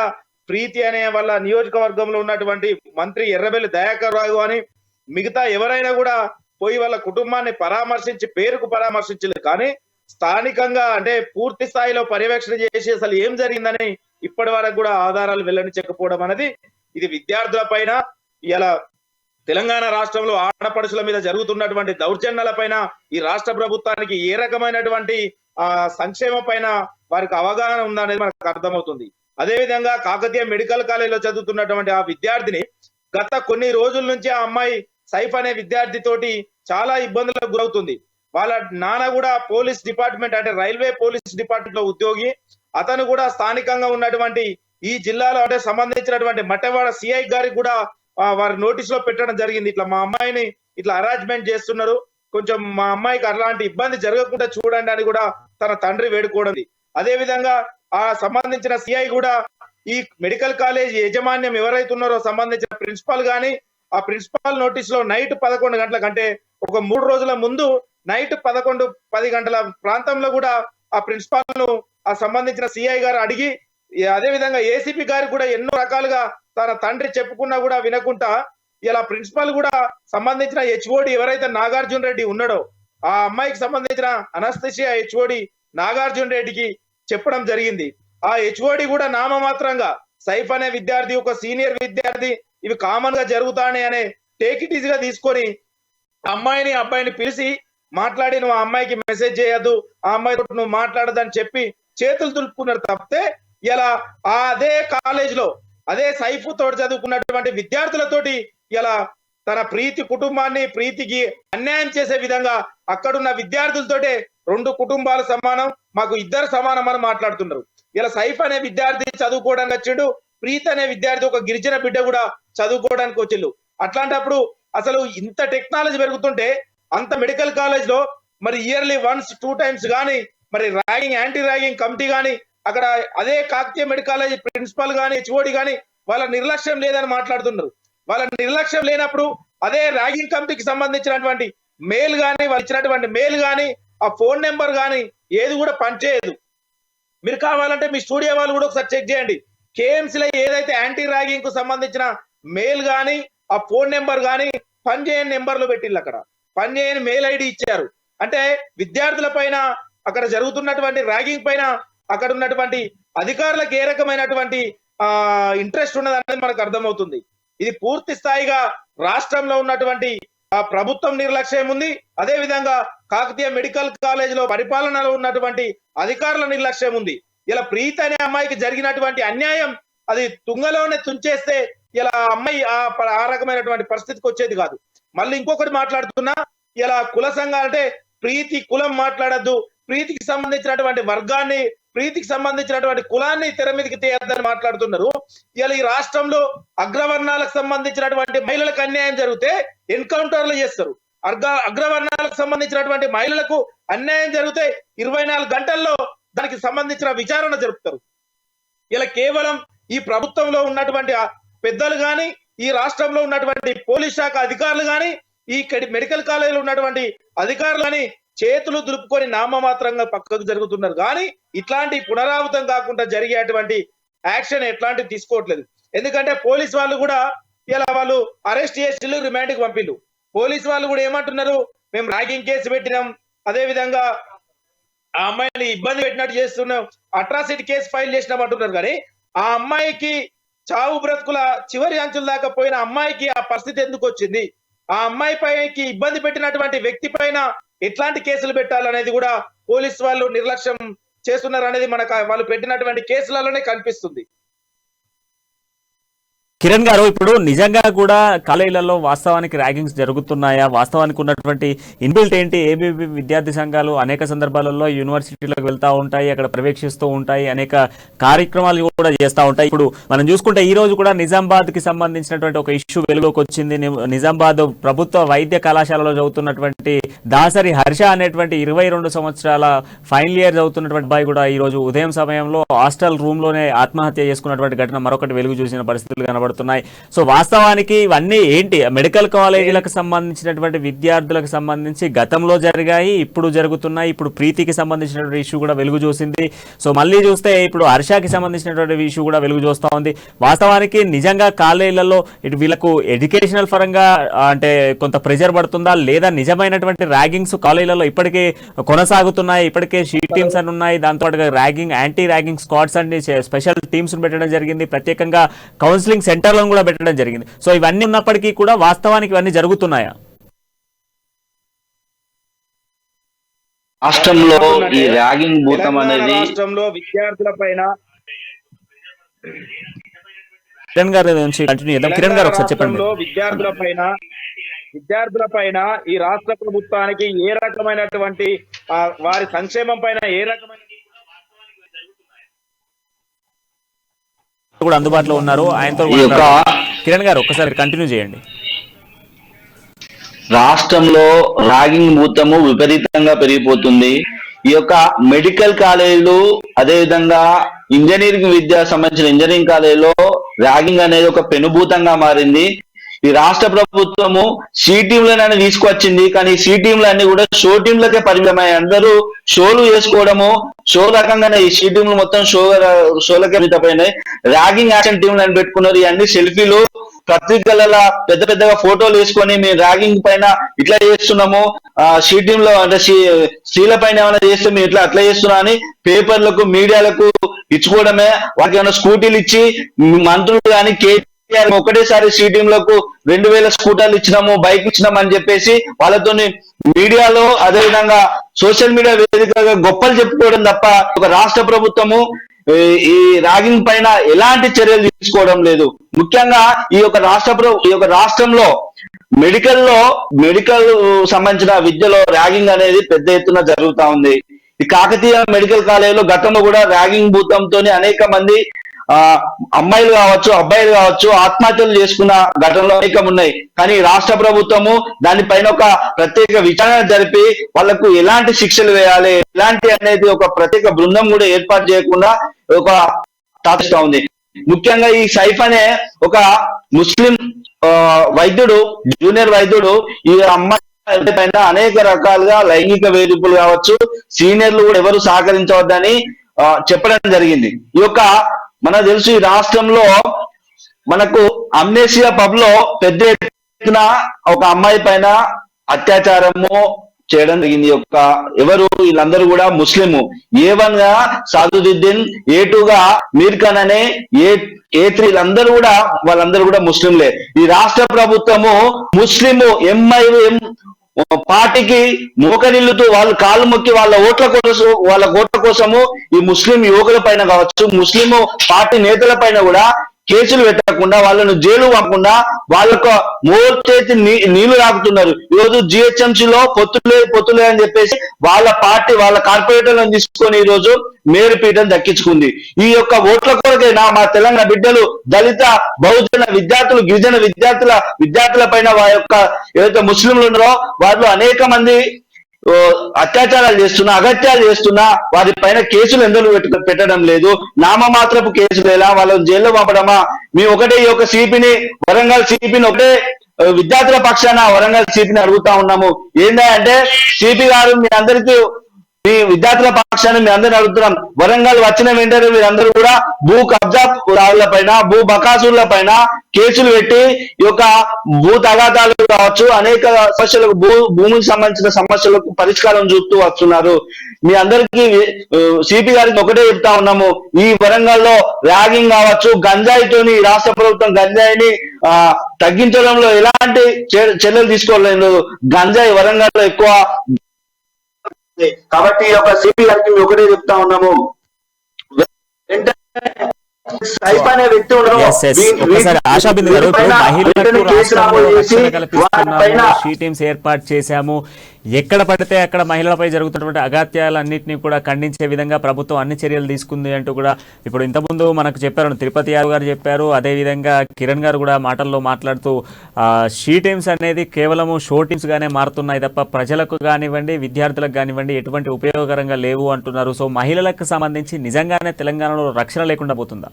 ప్రీతి అనే వాళ్ళ నియోజకవర్గంలో ఉన్నటువంటి మంత్రి ఎర్రబెల్లి దయాకర్ రావు గాని, మిగతా ఎవరైనా కూడా పోయి వాళ్ళ కుటుంబాన్ని పరామర్శించి, పేరుకు పరామర్శించలేదు. కానీ స్థానికంగా అంటే పూర్తి స్థాయిలో పర్యవేక్షణ చేసి అసలు ఏం జరిగిందని ఇప్పటి వరకు కూడా ఆధారాలు వెల్లడించకపోవడం అనేది ఇది విద్యార్థుల పైన, ఇలా తెలంగాణ రాష్ట్రంలో ఆడపడుచుల మీద జరుగుతున్నటువంటి దౌర్జన్యాల పైన ఈ రాష్ట్ర ప్రభుత్వానికి ఏ రకమైనటువంటి సంక్షేమం పైన వారికి అవగాహన ఉందనేది మనకు అర్థమవుతుంది. అదేవిధంగా కాకతీయ మెడికల్ కాలేజ్ లో చదువుతున్నటువంటి ఆ విద్యార్థిని గత కొన్ని రోజుల నుంచి ఆ అమ్మాయి సైఫ్ అనే విద్యార్థి తోటి చాలా ఇబ్బందులకు గురవుతుంది. వాళ్ళ నాన్న కూడా పోలీస్ డిపార్ట్మెంట్ అంటే రైల్వే పోలీస్ డిపార్ట్మెంట్ లో ఉద్యోగి. అతను కూడా స్థానికంగా ఉన్నటువంటి ఈ జిల్లాలో అంటే సంబంధించినటువంటి మట్టవాడ సిఐ గారికి కూడా వారి నోటీస్ లో పెట్టడం జరిగింది. ఇట్లా మా అమ్మాయిని ఇట్లా అరేంజ్మెంట్ చేస్తున్నారు, కొంచెం మా అమ్మాయికి అలాంటి ఇబ్బంది జరగకుండా చూడండి అని కూడా తన తండ్రి వేడుకోవడం. అదే విధంగా ఆ సంబంధించిన సిఐ కూడా ఈ మెడికల్ కాలేజ్ యాజమాన్యం ఎవరైతే ఉన్నారో సంబంధించిన ప్రిన్సిపాల్ గాని, ఆ ప్రిన్సిపాల్ నోటీస్ లో నైట్ 11 గంటలకు అంటే ఒక 3 రోజుల ముందు నైట్ 11-10 గంటల ప్రాంతంలో కూడా ఆ ప్రిన్సిపాల్ ను ఆ సంబంధించిన సిఐ గారు అడిగి, అదే విధంగా ఏసీపీ గారు కూడా ఎన్నో రకాలుగా తన తండ్రి చెప్పుకున్నా కూడా వినకుండా ఇలా ప్రిన్సిపల్ కూడా సంబంధించిన హెచ్ఓడి ఎవరైతే నాగార్జున రెడ్డి ఉన్నాడో ఆ అమ్మాయికి సంబంధించిన అనస్థిషియా హెచ్ఓడి నాగార్జున రెడ్డికి చెప్పడం జరిగింది. ఆ హెచ్ఓడి కూడా నామమాత్రంగా సైఫ్ అనే విద్యార్థి ఒక సీనియర్ విద్యార్థి ఇవి కామన్ గా జరుగుతాయి అనే టేక్ ఇట్ ఈజీగా తీసుకొని అమ్మాయిని అబ్బాయిని పిలిచి మాట్లాడి నువ్వు ఆ అమ్మాయికి మెసేజ్ చేయొద్దు, ఆ అమ్మాయితో నువ్వు మాట్లాడదని చెప్పి చేతులు దులుపుకున్నారు తప్పితే ఇలా అదే కాలేజ్ లో అదే సైఫ్ తోటి చదువుకున్నటువంటి విద్యార్థులతోటి ఇలా తన ప్రీతి కుటుంబాన్ని ప్రీతికి అన్యాయం చేసే విధంగా అక్కడున్న విద్యార్థులతోటే 2 కుటుంబాలు సమానం, మాకు 2 సమానం అని మాట్లాడుతున్నారు. ఇలా సైఫ్ అనే విద్యార్థి చదువుకోవడానికి వచ్చిండు, ప్రీతి అనే విద్యార్థి ఒక గిరిజన బిడ్డ కూడా చదువుకోవడానికి వచ్చిండు. అట్లాంటప్పుడు అసలు ఇంత టెక్నాలజీ పెరుగుతుంటే అంత మెడికల్ కాలేజ్ లో మరి ఇయర్లీ 1-2 times కానీ మరి ర్యాగింగ్ యాంటీ ర్యాగింగ్ కమిటీ కానీ అక్కడ అదే కాకతీయ మెడికల్ కాలేజ్ ప్రిన్సిపల్ కానీ హెచ్ఓడి కానీ వాళ్ళ నిర్లక్ష్యం లేదని మాట్లాడుతున్నారు. వాళ్ళ నిర్లక్ష్యం లేనప్పుడు అదే ర్యాగింగ్ కమిటీకి సంబంధించినటువంటి మెయిల్ కానీ వాళ్ళు ఇచ్చినటువంటి మెయిల్ కానీ ఆ ఫోన్ నెంబర్ కానీ ఏది కూడా పనిచేయదు. మీరు కావాలంటే మీ స్టూడియో వాళ్ళు కూడా ఒకసారి చెక్ చేయండి. కేఎంసీలో ఏదైతే యాంటీ ర్యాగింగ్ కు సంబంధించిన మెయిల్ కానీ ఆ ఫోన్ నెంబర్ కానీ పనిచేయని నెంబర్లు పెట్టిళ్ళు, అక్కడ పనిచేయని మెయిల్ ఐడి ఇచ్చారు. అంటే విద్యార్థుల పైన అక్కడ జరుగుతున్నటువంటి ర్యాగింగ్ పైన అక్కడ ఉన్నటువంటి అధికారులకు ఏ రకమైనటువంటి ఇంట్రెస్ట్ ఉన్నదనేది మనకు అర్థమవుతుంది. ఇది పూర్తి స్థాయిగా రాష్ట్రంలో ఉన్నటువంటి ప్రభుత్వం నిర్లక్ష్యం ఉంది. అదే విధంగా కాకతీయ మెడికల్ కాలేజ్ లో పరిపాలనలో ఉన్నటువంటి అధికారుల నిర్లక్ష్యం ఉంది. ఇలా ప్రీతి అనే అమ్మాయికి జరిగినటువంటి అన్యాయం అది తుంగలోనే తుంచేస్తే ఇలా అమ్మాయి ఆ రకమైనటువంటి పరిస్థితికి వచ్చేది కాదు. మళ్ళీ ఇంకొకటి మాట్లాడుతున్నా, ఇలా కుల సంఘాలు అంటే ప్రీతి కులం మాట్లాడద్దు, ప్రీతికి సంబంధించినటువంటి వర్గాన్ని ప్రీతికి సంబంధించినటువంటి కులాన్ని తెర మీదకి తీయద్దని మాట్లాడుతున్నారు. ఇలా ఈ రాష్ట్రంలో అగ్రవర్ణాలకు సంబంధించినటువంటి మహిళలకు అన్యాయం జరిగితే ఎన్కౌంటర్లు చేస్తారు. అగ్రవర్ణాలకు సంబంధించినటువంటి మహిళలకు అన్యాయం జరిగితే 24 గంటల్లో దానికి సంబంధించిన విచారణ జరుపుతారు. ఇలా కేవలం ఈ ప్రభుత్వంలో ఉన్నటువంటి పెద్దలు గాని ఈ రాష్ట్రంలో ఉన్నటువంటి పోలీస్ శాఖ అధికారులు గాని ఈ మెడికల్ కాలేజీలో ఉన్నటువంటి అధికారులు గాని చేతులు దులుపుకొని నామమాత్రంగా పక్కకు జరుగుతున్నారు. కానీ ఇట్లాంటి పునరావృతం కాకుండా జరిగేటువంటి యాక్షన్ ఎట్లాంటివి తీసుకోవట్లేదు. ఎందుకంటే పోలీస్ వాళ్ళు కూడా ఇలా వాళ్ళు అరెస్ట్ చేసి రిమాండ్ కి పంపిళ్ళు. పోలీస్ వాళ్ళు కూడా ఏమంటున్నారు, మేము ర్యాగింగ్ కేసు పెట్టినాం, అదే విధంగా ఆ అమ్మాయిని ఇబ్బంది పెట్టినట్టు చేస్తున్నాం, అట్రాసిటీ కేసు ఫైల్ చేసినాం అంటున్నారు. కానీ ఆ అమ్మాయికి చావు బ్రతుకుల చివరి అంచుల దాకా పోయిన అమ్మాయికి ఆ పరిస్థితి ఎందుకు వచ్చింది, ఆ అమ్మాయి పైకి ఇబ్బంది పెట్టినటువంటి వ్యక్తి పైన ఎట్లాంటి కేసులు పెట్టాలనేది కూడా పోలీస్ వాళ్ళు నిర్లక్ష్యం చేస్తున్నారు అనేది మనకు వాళ్ళు పెట్టినటువంటి కేసులలోనే కనిపిస్తుంది. కిరణ్ గారు, ఇప్పుడు నిజంగా కూడా కాలేజీలలో వాస్తవానికి ర్యాగింగ్స్ జరుగుతున్నాయా? వాస్తవానికి ఉన్నటువంటి ఇన్బిల్ట్ ఏంటి? ఏబీవీ విద్యార్థి సంఘాలు అనేక సందర్భాలలో యూనివర్సిటీలకు వెళ్తూ ఉంటాయి, అక్కడ పర్యవేక్షిస్తూ ఉంటాయి, అనేక కార్యక్రమాలు కూడా చేస్తూ ఉంటాయి. ఇప్పుడు మనం చూసుకుంటే ఈ రోజు కూడా నిజామాబాద్ కి సంబంధించినటువంటి ఒక ఇష్యూ వెలుగులోకి వచ్చింది. నిజామాబాద్ ప్రభుత్వ వైద్య కళాశాలలో చదువుతున్నటువంటి దాసరి హర్ష అనేటువంటి 22 సంవత్సరాల ఫైనల్ ఇయర్ చదువుతున్నటువంటి అబ్బాయి కూడా ఈ రోజు ఉదయం సమయంలో హాస్టల్ రూమ్ లోనే ఆత్మహత్య చేసుకున్నటువంటి ఘటన మరొకటి వెలుగు చూసిన పరిస్థితులు కనబడుతున్నాయి. సో వాస్తవానికి ఇవన్నీ ఏంటి? మెడికల్ కాలేజీలకు సంబంధించినటువంటి విద్యార్థులకు సంబంధించి గతంలో జరిగాయి, ఇప్పుడు జరుగుతున్నాయి. ఇప్పుడు ప్రీతికి సంబంధించినటువంటి ఇష్యూ కూడా వెలుగు చూసింది. సో మళ్ళీ చూస్తే ఇప్పుడు హర్షకి సంబంధించినటువంటి ఇష్యూ కూడా వెలుగు చూస్తూ ఉంది. వాస్తవానికి నిజంగా కాలేజీలలో ఇటు వీళ్ళకు ఎడ్యుకేషనల్ పరంగా అంటే కొంత ప్రెషర్ పడుతుందా, లేదా నిజమైనటువంటి ర్యాగింగ్స్ కాలేజీలలో ఇప్పటికే కొనసాగుతున్నాయి? ఇప్పటికే షీట్ టీమ్స్ అని ఉన్నాయి, దాంతో ర్యాగింగ్ యాంటీ ర్యాగింగ్ స్క్వాడ్స్ అని స్పెషల్ టీమ్స్ పెట్టడం జరిగింది, ప్రత్యేకంగా కౌన్సిలింగ్ సెంటర్లను కూడా పెట్టడం జరిగింది. సో ఇవన్నీ ఉన్నప్పటికీ కూడా వాస్తవానికి ఇవన్నీ జరుగుతున్నాయా? రాష్ట్రంలో ఈ ర్యాగింగ్ భూతం అనేది రాష్ట్రంలో విద్యార్థుల పైన కిరణ్ గారి నుంచి కంటిన్యూ చేద్దాం. కిరణ్ గారు ఒకసారి చెప్పండి. విద్యార్థుల పైన ఈ రాష్ట్ర ప్రభుత్వానికి ఏ రకమైనటువంటి వారి సంక్షేమం పైన ఏ రకమైన కూడా అందుబాటులో ఉన్నారు, ఆయనతో కిరణ్ గారు ఒక్కసారి కంటిన్యూ చేయండి. రాష్ట్రంలో ర్యాగింగ్ భూతము విపరీతంగా పెరిగిపోతుంది. ఈ యొక్క మెడికల్ కాలేజీలు అదే విధంగా ఇంజనీరింగ్ విద్యా సంబంధించిన ఇంజనీరింగ్ కాలేజీలో ర్యాగింగ్ అనేది ఒక పెనుభూతంగా మారింది. ఈ రాష్ట్ర ప్రభుత్వము సి టీంలనే తీసుకొచ్చింది, కానీ సి టీంలన్నీ కూడా షో టీంలకే పరిమితమై అందరూ షోలు చేసుకోవడము, షో రకంగానే ఈ సి టీంలు మొత్తం షోలకే పరిమితమైనాయి. ర్యాగింగ్ యాక్షన్ టీంలను పెట్టుకున్నారు. ఇవన్నీ సెల్ఫీలు పత్రికలలో పెద్ద పెద్దగా ఫోటోలు వేసుకొని మేము ర్యాగింగ్ పైన ఇట్లా చేస్తున్నాము, షీటింగ్ లో అంటే స్త్రీల పైన ఏమైనా చేస్తే మేము ఇట్లా అట్లా చేస్తున్నాం అని పేపర్లకు మీడియాలకు ఇచ్చుకోవడమే. వారికి ఏమైనా స్కూటీలు ఇచ్చి మంత్రులు కానీ కేటీఆర్ ఒకటేసారి షీటింగ్ లకు 2000 స్కూటర్లు ఇచ్చినాము, బైక్ ఇచ్చినాము అని చెప్పేసి వాళ్ళతోని మీడియాలో అదేవిధంగా సోషల్ మీడియా వేదికగా గొప్పలు చెప్పుకోవడం తప్ప ఒక రాష్ట్ర ప్రభుత్వము ఈ ర్యాగింగ్ పైన ఎలాంటి చర్యలు తీసుకోవడం లేదు. ముఖ్యంగా ఈ యొక్క రాష్ట్రంలో మెడికల్ సంబంధించిన విద్యలో ర్యాగింగ్ అనేది పెద్ద ఎత్తున జరుగుతా ఉంది. ఈ కాకతీయ మెడికల్ కాలేజీలో గతంలో కూడా ర్యాగింగ్ భూతంతో అనేక మంది అమ్మాయిలు కావచ్చు అబ్బాయిలు కావచ్చు ఆత్మహత్యలు చేసుకున్న ఘటనలు అనేకం ఉన్నాయి. కానీ రాష్ట్ర ప్రభుత్వము దానిపైన ఒక ప్రత్యేక విచారణ జరిపి వాళ్లకు ఎలాంటి శిక్షలు వేయాలి, ఎలాంటి అనేది ఒక ప్రత్యేక బృందం కూడా ఏర్పాటు చేయకుండా ఒక తాపిస్తా ఉంది. ముఖ్యంగా ఈ సైఫ్ అనే ఒక ముస్లిం వైద్యుడు, జూనియర్ వైద్యుడు ఈ అమ్మాయి పైన అనేక రకాలుగా లైంగిక వేధింపులు కావచ్చు, సీనియర్లు కూడా ఎవరు సహకరించవద్దని చెప్పడం జరిగింది. ఈ యొక్క మనకు తెలుసు ఈ రాష్ట్రంలో మనకు అమ్నేసియా పబ్ లో పెద్ద ఎత్తున ఒక అమ్మాయి పైన అత్యాచారము చేయడం జరిగింది. ఎవరు వీళ్ళందరూ కూడా ముస్లిము. A1 గా సాదుద్దీన్, A2 గా మీర్ ఖాన్ అనే, A3 వాళ్ళందరూ కూడా ముస్లింలే. ఈ రాష్ట్ర ప్రభుత్వము ముస్లిము MIM పార్టీకి మోకరిల్లుతూ వాళ్ళు కాళ్ళు మొక్కి వాళ్ళ ఓట్ల కోసము ఈ ముస్లిం యువకుల పైన కావచ్చు, ముస్లిం పార్టీ నేతల పైన కూడా కేసులు పెట్టకుండా వాళ్ళను జైలు పంపకుండా వాళ్ళకు మోచేతి నీళ్లు రాకుతున్నారు. ఈరోజు GHMC లో పొత్తులే అని చెప్పేసి వాళ్ళ పార్టీ వాళ్ళ కార్పొరేటర్లను తీసుకొని ఈ రోజు మేయర్ పీఠం దక్కించుకుంది. ఈ యొక్క ఓట్ల కొరకైనా మా తెలంగాణ బిడ్డలు దళిత బహుజన విద్యార్థులు గిరిజన విద్యార్థుల పైన వారి యొక్క ఏదైతే ముస్లింలు ఉన్నారో వాళ్ళు అనేక మంది అత్యాచారాలు చేస్తున్నా, అగత్యాలు చేస్తున్నా వారి పైన కేసులు ఎందుకు పెట్టడం లేదు? నామమాత్రపు కేసులేలా, వాళ్ళని జైల్లో పంపడమా? మేము ఒకటే ఈ యొక్క వరంగల్ సిపిని ఒకటే విద్యార్థుల పక్షాన వరంగల్ సిపిని అడుగుతా ఉన్నాము. ఏంటంటే సిపి గారు మీ అందరికీ ఈ విద్యార్థుల పక్షాన్ని మీ అందరిని అడుగుతున్నాం. వరంగల్ వచ్చిన వెంటనే మీరందరూ కూడా భూ కబ్జాదారుల పైన, భూ బకాసుల పైన కేసులు పెట్టి ఈ యొక్క భూ తగాదాలు కావచ్చు అనేక సమస్యలకు భూమికి సంబంధించిన సమస్యలకు పరిష్కారం చూపుతూ వస్తున్నారు. మీ అందరికీ సిపి గారికి ఒకటే చెప్తా ఉన్నాము, ఈ వరంగల్లో ర్యాగింగ్ కావచ్చు, గంజాయితోని రాష్ట్ర ప్రభుత్వం గంజాయిని తగ్గించడంలో ఎలాంటి చర్యలు తీసుకోలేదు. గంజాయి వరంగల్లో ఎక్కువ. కాబట్టి ఈ యొక్క సిపి గారికి మేము ఒకటే చెప్తా ఉన్నాము, సైఫ్ అనే వ్యక్తి షీ టీమ్స్ ఏర్పాటు చేశాము, ఎక్కడ పడితే అక్కడ మహిళలపై జరుగుతున్నటువంటి అగాత్యాలన్నింటినీ కూడా ఖండించే విధంగా ప్రభుత్వం అన్ని చర్యలు తీసుకుంది అంటూ కూడా ఇప్పుడు ఇంతకుముందు మనకు చెప్పారు, తిరుపతి యాదవ్ గారు చెప్పారు, అదేవిధంగా కిరణ్ గారు కూడా మాటల్లో మాట్లాడుతూ షీ టీమ్స్ అనేది కేవలము షో టీమ్స్ గానే మారుతున్నాయి తప్ప ప్రజలకు కానివ్వండి విద్యార్థులకు కానివ్వండి ఎటువంటి ఉపయోగకరంగా లేవు అంటున్నారు. సో మహిళలకు సంబంధించి నిజంగానే తెలంగాణలో రక్షణ లేకుండా పోతుందా?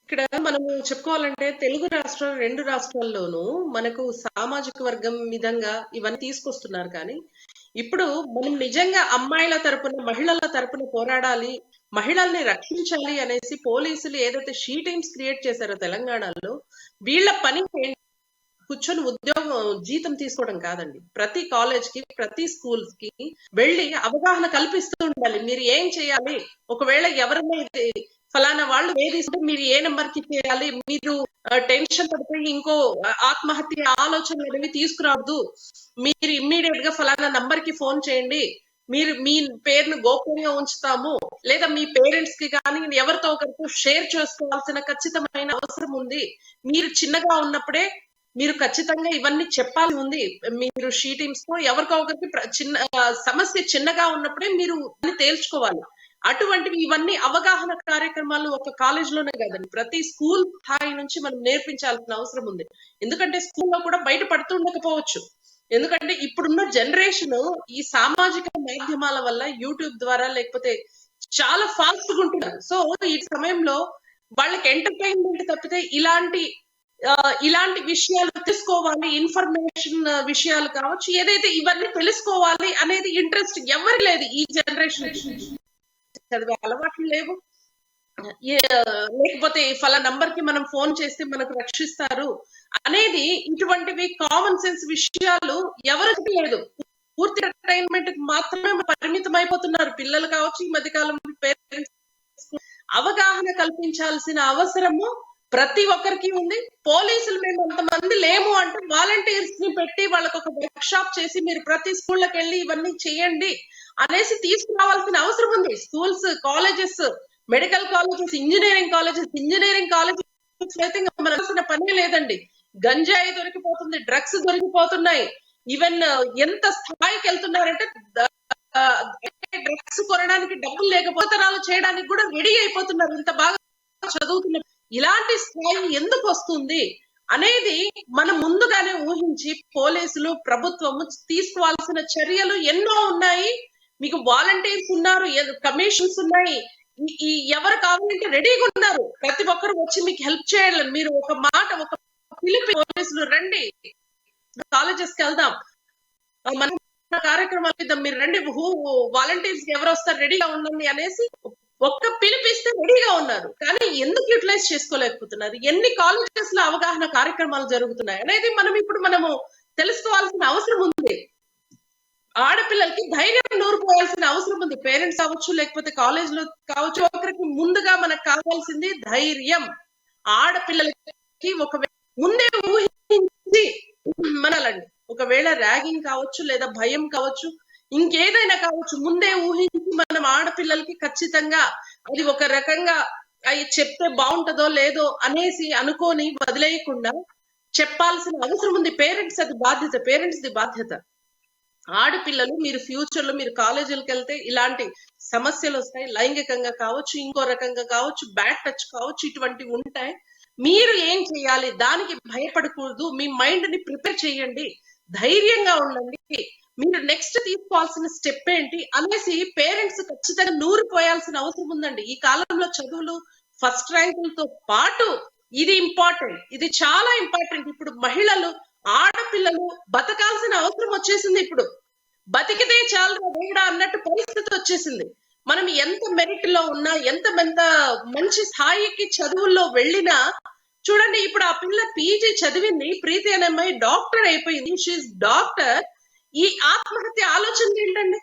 ఇక్కడ మనము చెప్పుకోవాలంటే తెలుగు రాష్ట్రాలు 2 రాష్ట్రాల్లోనూ మనకు సామాజిక వర్గం విధంగా ఇవన్నీ తీసుకొస్తున్నారు. కానీ ఇప్పుడు మనం నిజంగా అమ్మాయిల తరపున మహిళల తరపున పోరాడాలి, మహిళల్ని రక్షించాలి అనేసి పోలీసులు ఏదైతే షీ టీమ్స్ క్రియేట్ చేశారో తెలంగాణలో, వీళ్ళ పని కూర్చొని జీతం తీసుకోవడం కాదండి. ప్రతి కాలేజ్ కి ప్రతి స్కూల్స్ కి వెళ్ళి అవగాహన కల్పిస్తూ ఉండాలి. మీరు ఏం చేయాలి, ఒకవేళ ఎవరైనా ఫలానా వాళ్ళు వేధిస్తే మీరు ఏ నెంబర్ కి చేయాలి, మీరు టెన్షన్ పడిపోయి ఇంకో ఆత్మహత్య ఆలోచనలు అనేవి తీసుకురావద్దు, మీరు ఇమ్మీడియట్ గా ఫలానా నంబర్ కి ఫోన్ చేయండి, మీరు మీ పేరును గోప్యంగా ఉంచుతాము, లేదా మీ పేరెంట్స్ కి కానీ ఎవరితో ఒకరితో షేర్ చేసుకోవాల్సిన ఖచ్చితమైన అవసరం ఉంది, మీరు చిన్నగా ఉన్నప్పుడే మీరు ఖచ్చితంగా ఇవన్నీ చెప్పాలి ఉంది, మీరు షీ టీమ్స్ తో ఎవరికో ఒకరికి సమస్య చిన్నగా ఉన్నప్పుడే మీరు తేల్చుకోవాలి. అటువంటివి ఇవన్నీ అవగాహన కార్యక్రమాలు ఒక కాలేజ్ లోనే కాదండి, ప్రతి స్కూల్ స్థాయి నుంచి మనం నేర్పించాల్సిన అవసరం ఉంది. ఎందుకంటే స్కూల్లో కూడా బయట పడుతూ ఉండకపోవచ్చు, ఎందుకంటే ఇప్పుడున్న జనరేషన్ ఈ సామాజిక మాధ్యమాల వల్ల యూట్యూబ్ ద్వారా లేకపోతే చాలా ఫాస్ట్ గా ఉంటున్నారు. సో ఈ సమయంలో వాళ్ళకి ఎంటర్టైన్మెంట్ తప్పితే ఇలాంటి విషయాలు తెలుసుకోవాలి, ఇన్ఫర్మేషన్ విషయాలు కావచ్చు, ఏదైతే ఇవన్నీ తెలుసుకోవాలి అనేది ఇంట్రెస్ట్ ఎవరు లేదు. ఈ జనరేషన్ చదివే అలవాట్లు లేవు, లేకపోతే ఫలా నంబర్ కి మనం ఫోన్ చేస్తే మనకు రక్షిస్తారు అనేది, ఇటువంటివి కామన్ సెన్స్ విషయాలు ఎవరికి లేదు. పూర్తి ఎంటర్టైన్మెంట్ కి మాత్రమే పరిమితం అయిపోతున్నారు పిల్లలు కావచ్చు. ఈ మధ్య కాలంలో పేరెంట్స్ అవగాహన కల్పించాల్సిన అవసరము ప్రతి ఒక్కరికి ఉంది. పోలీసులు మేము అంతమంది లేము అంటే వాలంటీర్స్ ని పెట్టి వాళ్ళకి ఒక వర్క్ షాప్ చేసి మీరు ప్రతి స్కూళ్ళకి వెళ్ళి ఇవన్నీ చేయండి అనేసి తీసుకురావాల్సిన అవసరం ఉంది. Schools, colleges, medical colleges, engineering colleges అయితే మనల్సిన పనే లేదండి. గంజాయి దొరికిపోతుంది, డ్రగ్స్ దొరికిపోతున్నాయి. ఈవెన్ ఎంత స్థాయికి వెళ్తున్నారంటే డ్రగ్స్ కొనడానికి డబ్బులు లేకపోతనాలు చేయడానికి కూడా రెడీ అయిపోతున్నారు. ఇంత బాగా చదువుతున్నారు. ఇలాంటి స్థాయి ఎందుకు వస్తుంది అనేది మనం ముందుగానే ఊహించి పోలీసులు, ప్రభుత్వము తీసుకోవాల్సిన చర్యలు ఎన్నో ఉన్నాయి. మీకు వాలంటీర్స్ ఉన్నారు, కమిషన్స్ ఉన్నాయి, ఈ ఎవరు కావాలంటే రెడీగా ఉన్నారు. ప్రతి ఒక్కరు వచ్చి మీకు హెల్ప్ చేయాలని మీరు ఒక మాట, ఒక పిలిపి పోలీసులు రండి, కాలేజెస్ కి వెళ్దాం, మన కార్యక్రమాలు ఇద్దాం, మీరు రండి, వాలంటీర్స్ ఎవరు వస్తారు రెడీగా ఉండండి అనేసి ఒక్క పిలిపిస్తే రెడీగా ఉన్నారు. కానీ ఎందుకు యూటిలైజ్ చేసుకోలేకపోతున్నారు? ఎన్ని కాలేజెస్ లో అవగాహన కార్యక్రమాలు జరుగుతున్నాయి అనేది మనము తెలుసుకోవాల్సిన అవసరం ఉంది. ఆడపిల్లలకి ధైర్యం నూరుకోవాల్సిన అవసరం ఉంది. పేరెంట్స్ కావచ్చు, లేకపోతే కాలేజ్ లో కావచ్చు, ఒకరికి ముందుగా మనకు కావాల్సింది ధైర్యం. ఆడపిల్లలకి ముందే ఊహించి మనలండి, ఒకవేళ ర్యాగింగ్ కావచ్చు, లేదా భయం కావచ్చు, ఇంకేదైనా కావచ్చు, ముందే ఊహించి మనం ఆడపిల్లలకి ఖచ్చితంగా అది ఒక రకంగా అవి చెప్తే బాగుంటుందో లేదో అనేసి అనుకోని వదిలేయకుండా చెప్పాల్సిన అవసరం ఉంది. పేరెంట్స్ అది బాధ్యత, పేరెంట్స్ ది బాధ్యత. ఆడపిల్లలు మీరు ఫ్యూచర్ లో మీరు కాలేజీలకు వెళ్తే ఇలాంటి సమస్యలు వస్తాయి. లైంగికంగా కావచ్చు, ఇంకో రకంగా కావచ్చు, బ్యాడ్ టచ్ కావచ్చు, ఇటువంటివి ఉంటాయి. మీరు ఏం చేయాలి? దానికి భయపడకూడదు. మీ మైండ్ ని ప్రిపేర్ చేయండి, ధైర్యంగా ఉండండి, మీరు నెక్స్ట్ తీసుకోవాల్సిన స్టెప్ ఏంటి అనేసి పేరెంట్స్ ఖచ్చితంగా నూరిపోయాల్సిన అవసరం ఉందండి. ఈ కాలంలో చదువులు, ఫస్ట్ ర్యాంకులతో పాటు ఇది ఇంపార్టెంట్, ఇది చాలా ఇంపార్టెంట్. ఇప్పుడు మహిళలు, ఆడపిల్లలు బతకాల్సిన అవసరం వచ్చేసింది. ఇప్పుడు బతికితే చాలు దేవుడా అన్నట్టు పరిస్థితి వచ్చేసింది. మనం ఎంత మెరిట్ లో ఉన్నా, ఎంత మంచి స్థాయికి చదువుల్లో వెళ్ళినా చూడండి, ఇప్పుడు ఆ పిల్ల పీజీ చదివింది, ప్రీతి అనే అమ్మాయి డాక్టర్ అయిపోయింది, షీఈ్ డాక్టర్. ఈ ఆత్మహత్య ఆలోచన ఏంటండి?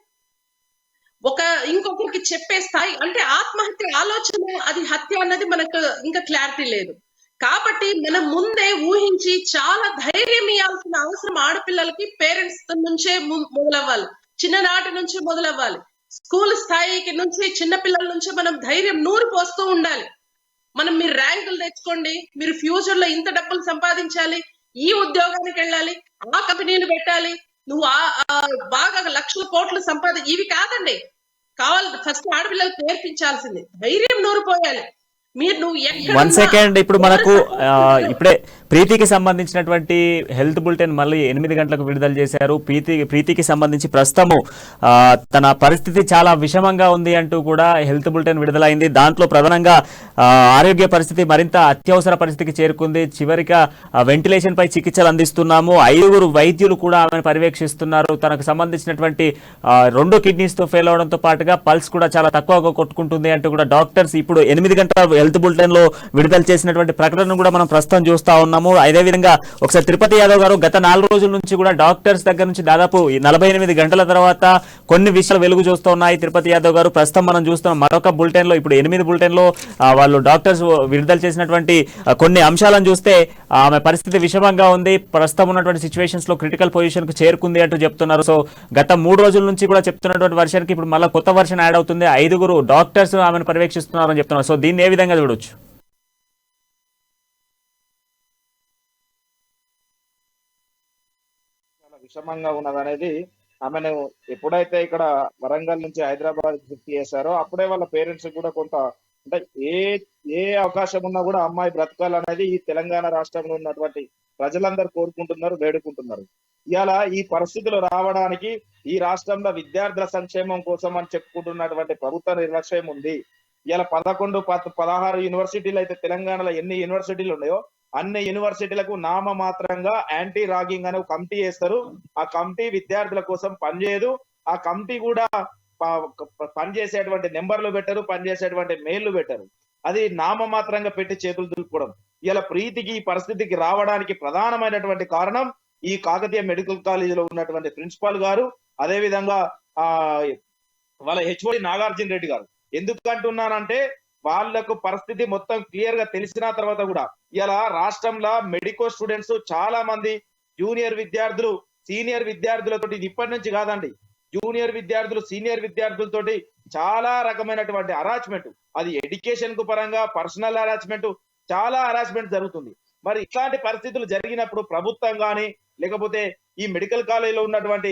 ఇంకొకరికి చెప్పే స్థాయి అంటే ఆత్మహత్య ఆలోచన, అది హత్య అన్నది మనకు ఇంకా క్లారిటీ లేదు. కాబట్టి మనం ముందే ఊహించి చాలా ధైర్యం ఇవ్వాల్సిన అవసరం ఆడపిల్లలకి పేరెంట్స్ నుంచే మొదలవ్వాలి, చిన్ననాటి నుంచి మొదలవ్వాలి. స్కూల్ స్థాయికి నుంచి, చిన్న పిల్లల నుంచి మనం ధైర్యం నూరు పోస్తూ ఉండాలి. మీరు ర్యాంకులు తెచ్చుకోండి, మీరు ఫ్యూచర్ లో ఇంత డబ్బులు సంపాదించాలి, ఈ ఉద్యోగానికి వెళ్ళాలి, ఆ కంపెనీలు పెట్టాలి, నువ్వు బాగా లక్షల కోట్లు ఇవి కాదండి కావాలి. ఫస్ట్ ఆడపిల్లలకు నేర్పించాల్సింది ధైర్యం నూరిపోయాలి. వన్ సెకండ్, ఇప్పుడు మనకు ఇప్పుడే ప్రీతికి సంబంధించినటువంటి హెల్త్ బులెటిన్ మళ్ళీ 8 గంటలకు విడుదల చేశారు. ప్రీతికి సంబంధించి ప్రస్తుతము తన పరిస్థితి చాలా విషమంగా ఉంది అంటూ కూడా హెల్త్ బులెటిన్ విడుదలైంది. దాంట్లో ప్రధానంగా ఆరోగ్య పరిస్థితి మరింత అత్యవసర పరిస్థితికి చేరుకుంది. చివరిగా వెంటిలేషన్ పై చికిత్సలు అందిస్తున్నాము. 5 వైద్యులు కూడా ఆమెను పర్యవేక్షిస్తున్నారు. తనకు సంబంధించినటువంటి 2 కిడ్నీస్ తో ఫెయిల్ అవడంతో పాటుగా పల్స్ కూడా చాలా తక్కువగా కొట్టుకుంటుంది అంటూ కూడా డాక్టర్స్ ఇప్పుడు 8 గంటల హెల్త్ బులెటిన్ లో విడుదల చేసినటువంటి ప్రకటన కూడా మనం ప్రస్తుతం చూస్తా ఉన్నాము. అదేవిధంగా ఒకసారి తిరుపతి యాదవ్ గారు గత 4 రోజుల నుంచి కూడా డాక్టర్స్ దగ్గర నుంచి దాదాపు 48 గంటల తర్వాత కొన్ని విషయాలు వెలుగు చూస్తూ ఉన్నాయి. తిరుపతి యాదవ్ గారు ప్రస్తుతం మనం చూస్తున్నాం మరొక బులెటిన్ లో, ఇప్పుడు 8 బులెటిన్ లో వాళ్ళు డాక్టర్స్ విడుదల చేసినటువంటి కొన్ని అంశాలను చూస్తే ఆమె పరిస్థితి విషమంగా ఉంది. ప్రస్తుతం ఉన్నటువంటి సిచ్యువేషన్స్ లో క్రిటికల్ పొజిషన్ కు చేరుకుంది అంటూ చెప్తున్నారు. సో గత 3 రోజుల నుంచి కూడా చెప్తున్నటువంటి వర్షన్ కి ఇప్పుడు మళ్ళీ కొత్త వర్షన్ యాడ్ అవుతుంది. 5 డాక్టర్స్ ఆమెను పర్యవేక్షిస్తున్నారని చెప్తున్నారు. సో దీన్ని ఏ విధంగా చూడొచ్చు? చాలా విషమంగా ఉన్నదనేది, ఆమెను ఎప్పుడైతే ఇక్కడ వరంగల్ నుంచి హైదరాబాద్ షిఫ్ట్ చేశారో అప్పుడే వాళ్ళ పేరెంట్స్ కూడా కొంత అంటే ఏ అవకాశం ఉన్నా కూడా అమ్మాయి బ్రతకాలనేది ఈ తెలంగాణ రాష్ట్రంలో ఉన్నటువంటి ప్రజలందరూ కోరుకుంటున్నారు, వేడుకుంటున్నారు. ఇవాళ ఈ పరిస్థితులు రావడానికి ఈ రాష్ట్రంలో విద్యార్థుల సంక్షేమం కోసం అని చెప్పుకుంటున్నటువంటి ప్రభుత్వ నిర్లక్ష్యం ఉంది. ఇలా 11, 16 యూనివర్సిటీలు అయితే తెలంగాణలో ఎన్ని యూనివర్సిటీలు ఉన్నాయో అన్ని యూనివర్సిటీలకు నామమాత్రంగా యాంటీ రాగింగ్ అనే కమిటీ వేస్తారు. ఆ కమిటీ విద్యార్థుల కోసం పనిచేయదు. ఆ కమిటీ కూడా పనిచేసేటువంటి నెంబర్లు పెట్టరు, పనిచేసేటువంటి మెయిల్లు పెట్టరు. అది నామమాత్రంగా పెట్టి చేతులు దులుపుకోవడం. ఇలా ప్రీతికి ఈ పరిస్థితికి రావడానికి ప్రధానమైనటువంటి కారణం ఈ కాకతీయ మెడికల్ కాలేజీలో ఉన్నటువంటి ప్రిన్సిపాల్ గారు, అదే విధంగా ఆ వాళ్ళ హెచ్ఓడి నాగార్జున రెడ్డి గారు. ఎందుకు అంటున్నానంటే వాళ్ళకు పరిస్థితి మొత్తం క్లియర్ గా తెలిసిన తర్వాత కూడా ఇలా రాష్ట్రంలో మెడికల్ స్టూడెంట్స్ చాలా మంది జూనియర్ విద్యార్థులు సీనియర్ విద్యార్థులతోటి, ఇది ఇప్పటి నుంచి కాదండి, జూనియర్ విద్యార్థులు సీనియర్ విద్యార్థులతోటి చాలా రకమైనటువంటి హరాస్మెంట్, అది ఎడ్యుకేషన్ కు పరంగా పర్సనల్ హరాస్మెంట్, చాలా హరాస్మెంట్ జరుగుతుంది. మరి ఇట్లాంటి పరిస్థితులు జరిగినప్పుడు ప్రభుత్వం గాని లేకపోతే ఈ మెడికల్ కాలేజీలో ఉన్నటువంటి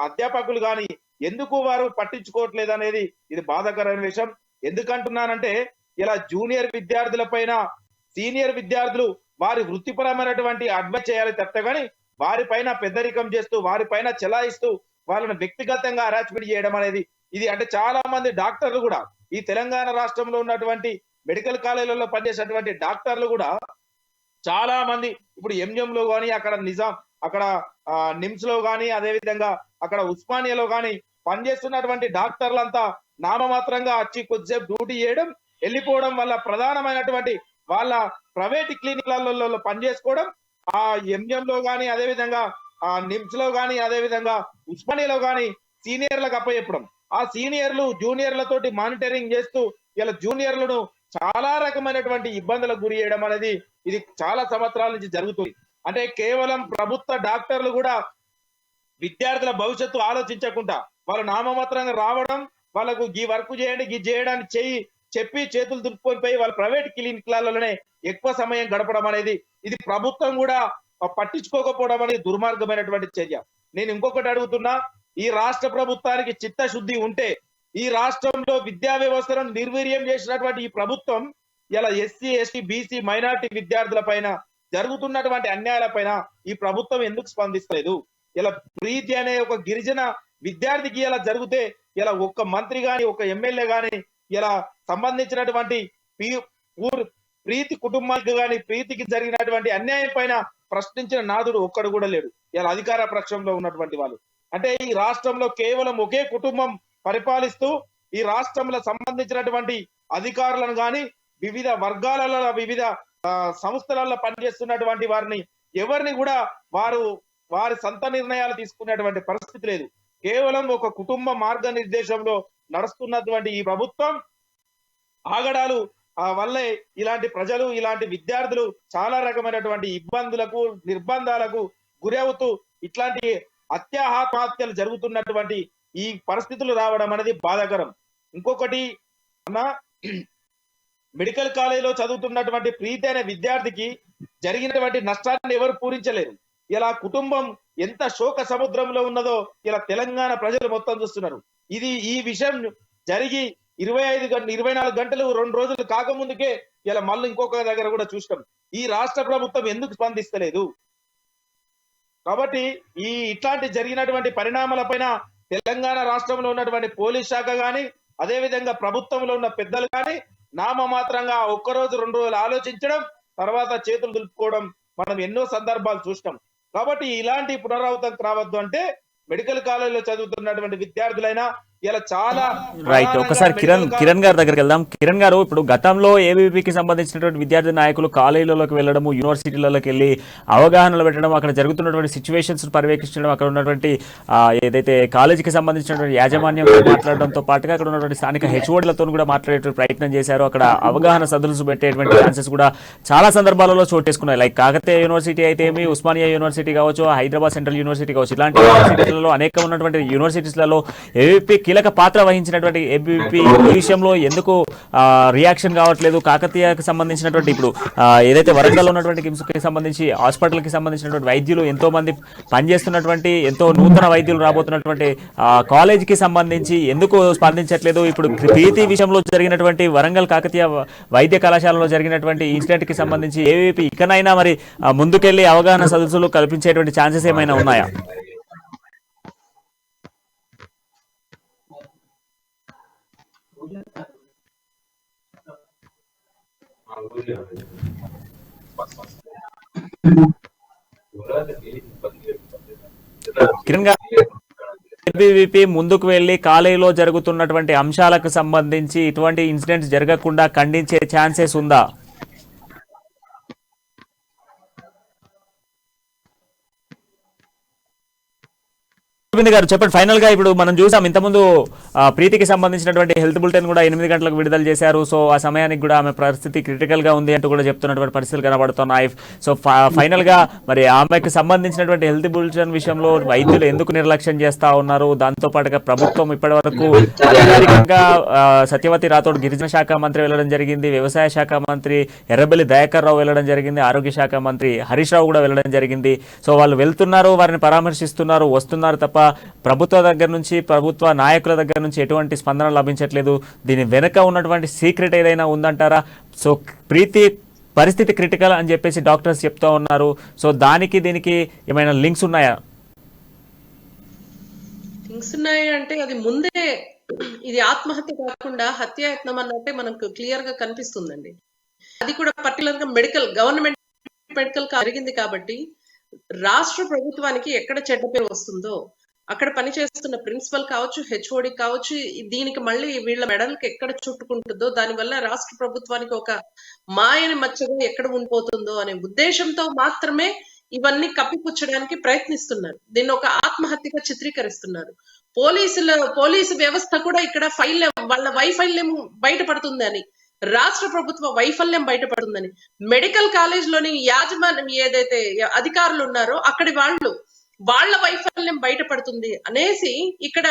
అధ్యాపకులు గాని ఎందుకు వారు పట్టించుకోవట్లేదు అనేది ఇది బాధాకరమైన విషయం. ఎందుకంటున్నానంటే ఇలా జూనియర్ విద్యార్థుల పైన సీనియర్ విద్యార్థులు వారి వృత్తిపరమైనటువంటి అడ్వైస్ చేయాలి తప్ప కానీ వారి పైన పెద్దరికం చేస్తూ వారి పైన చెలాయిస్తూ వాళ్ళని వ్యక్తిగతంగా హరాస్మెంట్ చేయడం అనేది ఇది. అంటే చాలా మంది డాక్టర్లు కూడా ఈ తెలంగాణ రాష్ట్రంలో ఉన్నటువంటి మెడికల్ కాలేజీలలో పనిచేసేటువంటి డాక్టర్లు కూడా చాలా మంది ఇప్పుడు ఎంజిఎం లో గానీ, అక్కడ అక్కడ నిమ్స్ లో గానీ, అదే విధంగా అక్కడ ఉస్మానియాలో గానీ పనిచేస్తున్నటువంటి డాక్టర్లంతా నామమాత్రంగా వచ్చి కొద్దిసేపు డ్యూటీ చేయడం, వెళ్ళిపోవడం వల్ల ప్రధానమైనటువంటి వాళ్ళ ప్రైవేట్ క్లినిక్లలో పనిచేసుకోవడం, ఆ ఎంజిఎం లో గానీ, అదే విధంగా ఆ నిమ్స్ లో గానీ, అదే విధంగా ఉస్మానియాలో గానీ సీనియర్లకు అప్పచెప్పడం, ఆ సీనియర్లు జూనియర్లతోటి మానిటరింగ్ చేస్తూ ఇలా జూనియర్లను చాలా రకమైనటువంటి ఇబ్బందులకు గురి చేయడం అనేది ఇది చాలా సంవత్సరాల నుంచి జరుగుతుంది. అంటే కేవలం ప్రభుత్వ డాక్టర్లు కూడా విద్యార్థుల భవిష్యత్తు ఆలోచించకుండా వాళ్ళు నామమాత్రంగా రావడం, వాళ్ళకు ఈ వర్క్ చేయండి ఈ చేయడానికి చెప్పి చేతులు దులుపుకొని పోయి వాళ్ళ ప్రైవేట్ క్లినిక్లలోనే ఎక్కువ సమయం గడపడం అనేది ఇది ప్రభుత్వం కూడా పట్టించుకోకపోవడం అనేది దుర్మార్గమైనటువంటి చర్య. నేను ఇంకొకటి అడుగుతున్నా, ఈ రాష్ట్ర ప్రభుత్వానికి చిత్తశుద్ధి ఉంటే ఈ రాష్ట్రంలో విద్యా వ్యవస్థను నిర్వీర్యం చేసినటువంటి ఈ ప్రభుత్వం ఇలా ఎస్సీ ఎస్టీ బీసీ మైనారిటీ విద్యార్థుల పైన జరుగుతున్నటువంటి అన్యాయాల పైన ఈ ప్రభుత్వం ఎందుకు స్పందిస్తలేదు? ఇలా ప్రీతి అనే ఒక గిరిజన విద్యార్థికి ఇలా జరిగితే ఇలా ఒక్క మంత్రి గాని ఒక ఎమ్మెల్యే గాని ఇలా సంబంధించినటువంటి ప్రీతి కుటుంబానికి గాని ప్రీతికి జరిగినటువంటి అన్యాయం పైన ప్రశ్నించిన నాదుడు ఒక్కడు కూడా లేడు. ఇలా అధికార పక్షంలో ఉన్నటువంటి వాళ్ళు అంటే ఈ రాష్ట్రంలో కేవలం ఒకే కుటుంబం పరిపాలిస్తూ ఈ రాష్ట్రంలో సంబంధించినటువంటి అధికారులను గాని వివిధ వర్గాలలో వివిధ సంస్థలలో పనిచేస్తున్నటువంటి వారిని ఎవరిని కూడా వారి సొంత నిర్ణయాలు తీసుకునేటువంటి పరిస్థితి లేదు. కేవలం ఒక కుటుంబ మార్గనిర్దేశంలో నడుస్తున్నటువంటి ఈ ప్రభుత్వం ఆగడాలు వల్లే ఇలాంటి ప్రజలు ఇలాంటి విద్యార్థులు చాలా రకమైనటువంటి ఇబ్బందులకు నిర్బంధాలకు గురవుతూ ఇట్లాంటి ఆత్మహత్యలు జరుగుతున్నటువంటి ఈ పరిస్థితులు రావడం అనేది బాధాకరం. ఇంకొకటి అన్నా, మెడికల్ కాలేజీలో చదువుతున్నటువంటి ప్రీతి అనే విద్యార్థికి జరిగినటువంటి నష్టాన్ని ఎవరు పూరించలేరు. ఇలా కుటుంబం ఎంత శోక సముద్రంలో ఉన్నదో ఇలా తెలంగాణ ప్రజలు మొత్తం చూస్తున్నారు. ఈ విషయం జరిగి 24 గంటలు 2 రోజులు కాకముందుకే ఇలా మళ్ళీ ఇంకొక దగ్గర కూడా చూసినాం. ఈ రాష్ట్ర ప్రభుత్వం ఎందుకు స్పందిస్తలేదు? కాబట్టి ఇట్లాంటి జరిగినటువంటి పరిణామాల పైన తెలంగాణ రాష్ట్రంలో ఉన్నటువంటి పోలీస్ శాఖ గాని అదే విధంగా ప్రభుత్వంలో ఉన్న పెద్దలు గాని నామమాత్రంగా 1 రోజు 2 రోజులు ఆలోచించడం, తర్వాత చేతులు దులుపుకోవడం మనం ఎన్నో సందర్భాలు చూసినాం. కాబట్టి ఇలాంటి పునరావృతం రావద్దు అంటే మెడికల్ కాలేజీలో చదువుతున్నటువంటి విద్యార్థులైనా ఇలా చాలా రైట్. ఒకసారి కిరణ్ గారి దగ్గరికి వెళ్దాం. కిరణ్ గారు, ఇప్పుడు గతంలో ఏబీవీపీకి సంబంధించినటువంటి విద్యార్థి నాయకులు కాలేజీలలోకి వెళ్ళడము, యూనివర్సిటీలలోకి వెళ్ళి అవగాహనలు పెట్టడం, అక్కడ జరుగుతున్నటువంటి సిచ్యువేషన్స్ పర్యవేక్షించడం, అక్కడ ఉన్నటువంటి ఏదైతే కాలేజీకి సంబంధించినటువంటి యాజమాన్యం మాట్లాడడంతో పాటుగా అక్కడ ఉన్నటువంటి స్థానిక హెచ్ఓడిలతో కూడా మాట్లాడే ప్రయత్నం చేశారు. అక్కడ అవగాహన సదస్సులు పెట్టేటువంటి ఛాన్సెస్ కూడా చాలా సందర్భాలలో చోటేసుకున్నాయి. లైక్ కాకతీయ యూనివర్సిటీ అయితే ఏమి, ఉస్మానియా యూనివర్సిటీ కావచ్చు, హైదరాబాద్ సెంట్రల్ యూనివర్సిటీ కావచ్చు, ఇలాంటి యూనివర్సిటీలలో అనేక ఉన్నటువంటి యూనివర్సిటీస్లలో ఏబీవీపీ కీలక పాత్ర వహించినటువంటి ఏబీవీపీ ఈ విషయంలో ఎందుకు రియాక్షన్ కావట్లేదు? కాకతీయకి సంబంధించినటువంటి ఇప్పుడు ఏదైతే వరంగల్ ఉన్నటువంటి కిమ్స్కి సంబంధించి హాస్పిటల్కి సంబంధించినటువంటి వైద్యులు ఎంతో మంది పనిచేస్తున్నటువంటి, ఎంతో నూతన వైద్యులు రాబోతున్నటువంటి కాలేజీకి సంబంధించి ఎందుకు స్పందించట్లేదు? ఇప్పుడు ప్రీతి విషయంలో జరిగినటువంటి వరంగల్ కాకతీయ వైద్య కళాశాలలో జరిగినటువంటి ఇన్సిడెంట్ కి సంబంధించి ఏబీవీపీ ఇకనైనా మరి ముందుకెళ్లి అవగాహన సదస్సులు కల్పించేటువంటి ఛాన్సెస్ ఏమైనా ఉన్నాయా? కిరణ్ గారు, ఏబీవీపీ ముందుకు వెళ్లి కాలేజీలో జరుగుతున్నటువంటి అంశాలకు సంబంధించి ఇటువంటి ఇన్సిడెంట్స్ జరగకుండా ఖండించే ఛాన్సెస్ ఉందా? గారు చెప్పండి ఫైనల్ గా. ఇప్పుడు మనం చూసాం ఇంతకుముందు ప్రీతికి సంబంధించినటువంటి హెల్త్ బులెటిన్ కూడా 8 గంటలకు విడుదల చేశారు. సో ఆ సమయానికి కూడా ఆమె పరిస్థితి క్రిటికల్ గా ఉంది అంటూ కూడా చెప్తున్నటువంటి పరిస్థితులు కనబడుతున్నాయి. సో ఫైనల్ గా మరి ఆమెకు సంబంధించినటువంటి హెల్త్ బులెటిన్ విషయంలో వైద్యులు ఎందుకు నిర్లక్ష్యం చేస్తా ఉన్నారు? దాంతో పాటుగా ప్రభుత్వం ఇప్పటి వరకు అధికారికంగా సత్యవతి రాథోడ్ గిరిజన శాఖ మంత్రి వెళ్ళడం జరిగింది, వ్యవసాయ శాఖ మంత్రి ఎర్రబెల్లి దయాకర్ రావు వెళ్ళడం జరిగింది, ఆరోగ్య శాఖ మంత్రి హరీష్ రావు కూడా వెళ్ళడం జరిగింది. సో వాళ్ళు వెళ్తున్నారు, వారిని పరామర్శిస్తున్నారు, వస్తున్నారు తప్ప ప్రభుత్వ దగ్గర నుంచి, ప్రభుత్వ నాయకుల దగ్గర నుంచి ఎటువంటి స్పందన లభించట్లేదు. దీని వెనుక ఉన్నటువంటి సీక్రెట్ ఏదైనా ఉందంటారా? సో ప్రీతి పరిస్థితి క్రిటికల్ అని చెప్పేసి డాక్టర్స్ చెప్తా ఉన్నారు. సో దానికి దీనికి ఏమైనా లింక్స్ ఉన్నాయా? లింక్స్ ఉన్నాయి అంటే అది ముందే ఇది ఆత్మహత్య కాకుండా హత్యాయత్నం అన్నట్టే మనకు క్లియర్ గా కనిపిస్తుందండి. అది కూడా పర్టికులర్ గా గవర్నమెంట్ మెడికల్ జరిగింది కాబట్టి రాష్ట్ర ప్రభుత్వానికి ఎక్కడ చెడ్డ పేరు వస్తుందో అక్కడ పనిచేస్తున్న ప్రిన్సిపల్ కావచ్చు, హెచ్ఓడి కావచ్చు, దీనికి మళ్ళీ వీళ్ళ మెడల్కి ఎక్కడ చుట్టుకుంటుందో దానివల్ల రాష్ట్ర ప్రభుత్వానికి ఒక మాయని మచ్చగా ఎక్కడ ఉండిపోతుందో అనే ఉద్దేశంతో మాత్రమే ఇవన్నీ కప్పిపుచ్చడానికి ప్రయత్నిస్తున్నారు. దీన్ని ఒక ఆత్మహత్యగా చిత్రీకరిస్తున్నారు. పోలీసు వ్యవస్థ కూడా ఇక్కడ వాళ్ళ వైఫల్యం బయటపడుతుంది అని, రాష్ట్ర ప్రభుత్వ వైఫల్యం బయటపడుతుందని, మెడికల్ కాలేజ్ లోని యాజమాన్యం ఏదైతే అధికారులు ఉన్నారో అక్కడి వాళ్ళ వైఫల్యం బయటపడుతుంది అనేసి ఇక్కడ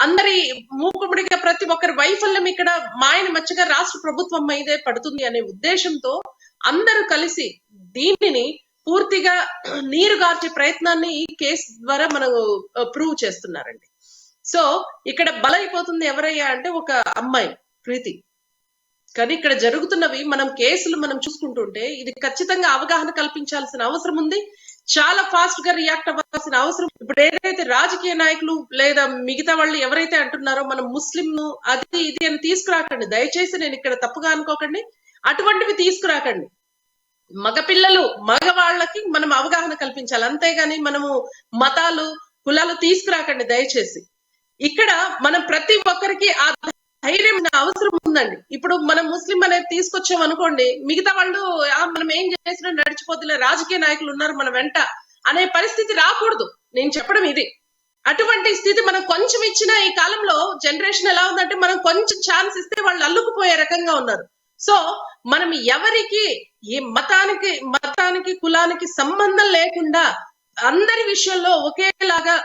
అందరి మూకుముడిగా ప్రతి ఒక్కరి వైఫల్యం ఇక్కడ మాయని మచ్చగా రాష్ట్ర ప్రభుత్వం మీదే పడుతుంది అనే ఉద్దేశంతో అందరూ కలిసి దీనిని పూర్తిగా నీరుగార్చే ప్రయత్నాన్ని ఈ కేసు ద్వారా మనం ప్రూవ్ చేస్తున్నారండి. సో ఇక్కడ బలైపోతుంది ఎవరయ్యా అంటే ఒక అమ్మాయి ప్రీతి. కానీ ఇక్కడ జరుగుతున్నవి కేసులు మనం చూసుకుంటుంటే ఇది ఖచ్చితంగా అవగాహన కల్పించాల్సిన అవసరం ఉంది. చాలా ఫాస్ట్ గా రియాక్ట్ అవ్వాల్సిన అవసరం. ఇప్పుడు ఏదైతే రాజకీయ నాయకులు లేదా మిగతా వాళ్ళు ఎవరైతే అంటున్నారో మనం ముస్లిం అది ఇది అని తీసుకురాకండి, దయచేసి నేను ఇక్కడ తప్పుగా అనుకోకండి, అటువంటివి తీసుకురాకండి. మగవాళ్ళకి మనం అవగాహన కల్పించాలి, అంతేగాని మనము మతాలు కులాలు తీసుకురాకండి దయచేసి. ఇక్కడ మనం ప్రతి ఒక్కరికి ఆ ధైర్యం అవసరం ఉందండి. ఇప్పుడు మనం ముస్లిం అనేది తీసుకొచ్చాం అనుకోండి, మిగతా వాళ్ళు మనం ఏం చేసినా నడిచిపోతులే, రాజకీయ నాయకులు ఉన్నారు మన వెంట అనే పరిస్థితి రాకూడదు. నేను చెప్పడం ఇది. అటువంటి స్థితి మనం కొంచెం ఇచ్చిన ఈ కాలంలో జనరేషన్ ఎలా ఉందంటే మనం కొంచెం ఛాన్స్ ఇస్తే వాళ్ళు అల్లుకుపోయే రకంగా ఉన్నారు. సో మనం ఎవరికి ఈ మతానికి కులానికి సంబంధం లేకుండా అందరి విషయంలో ఒకేలాగా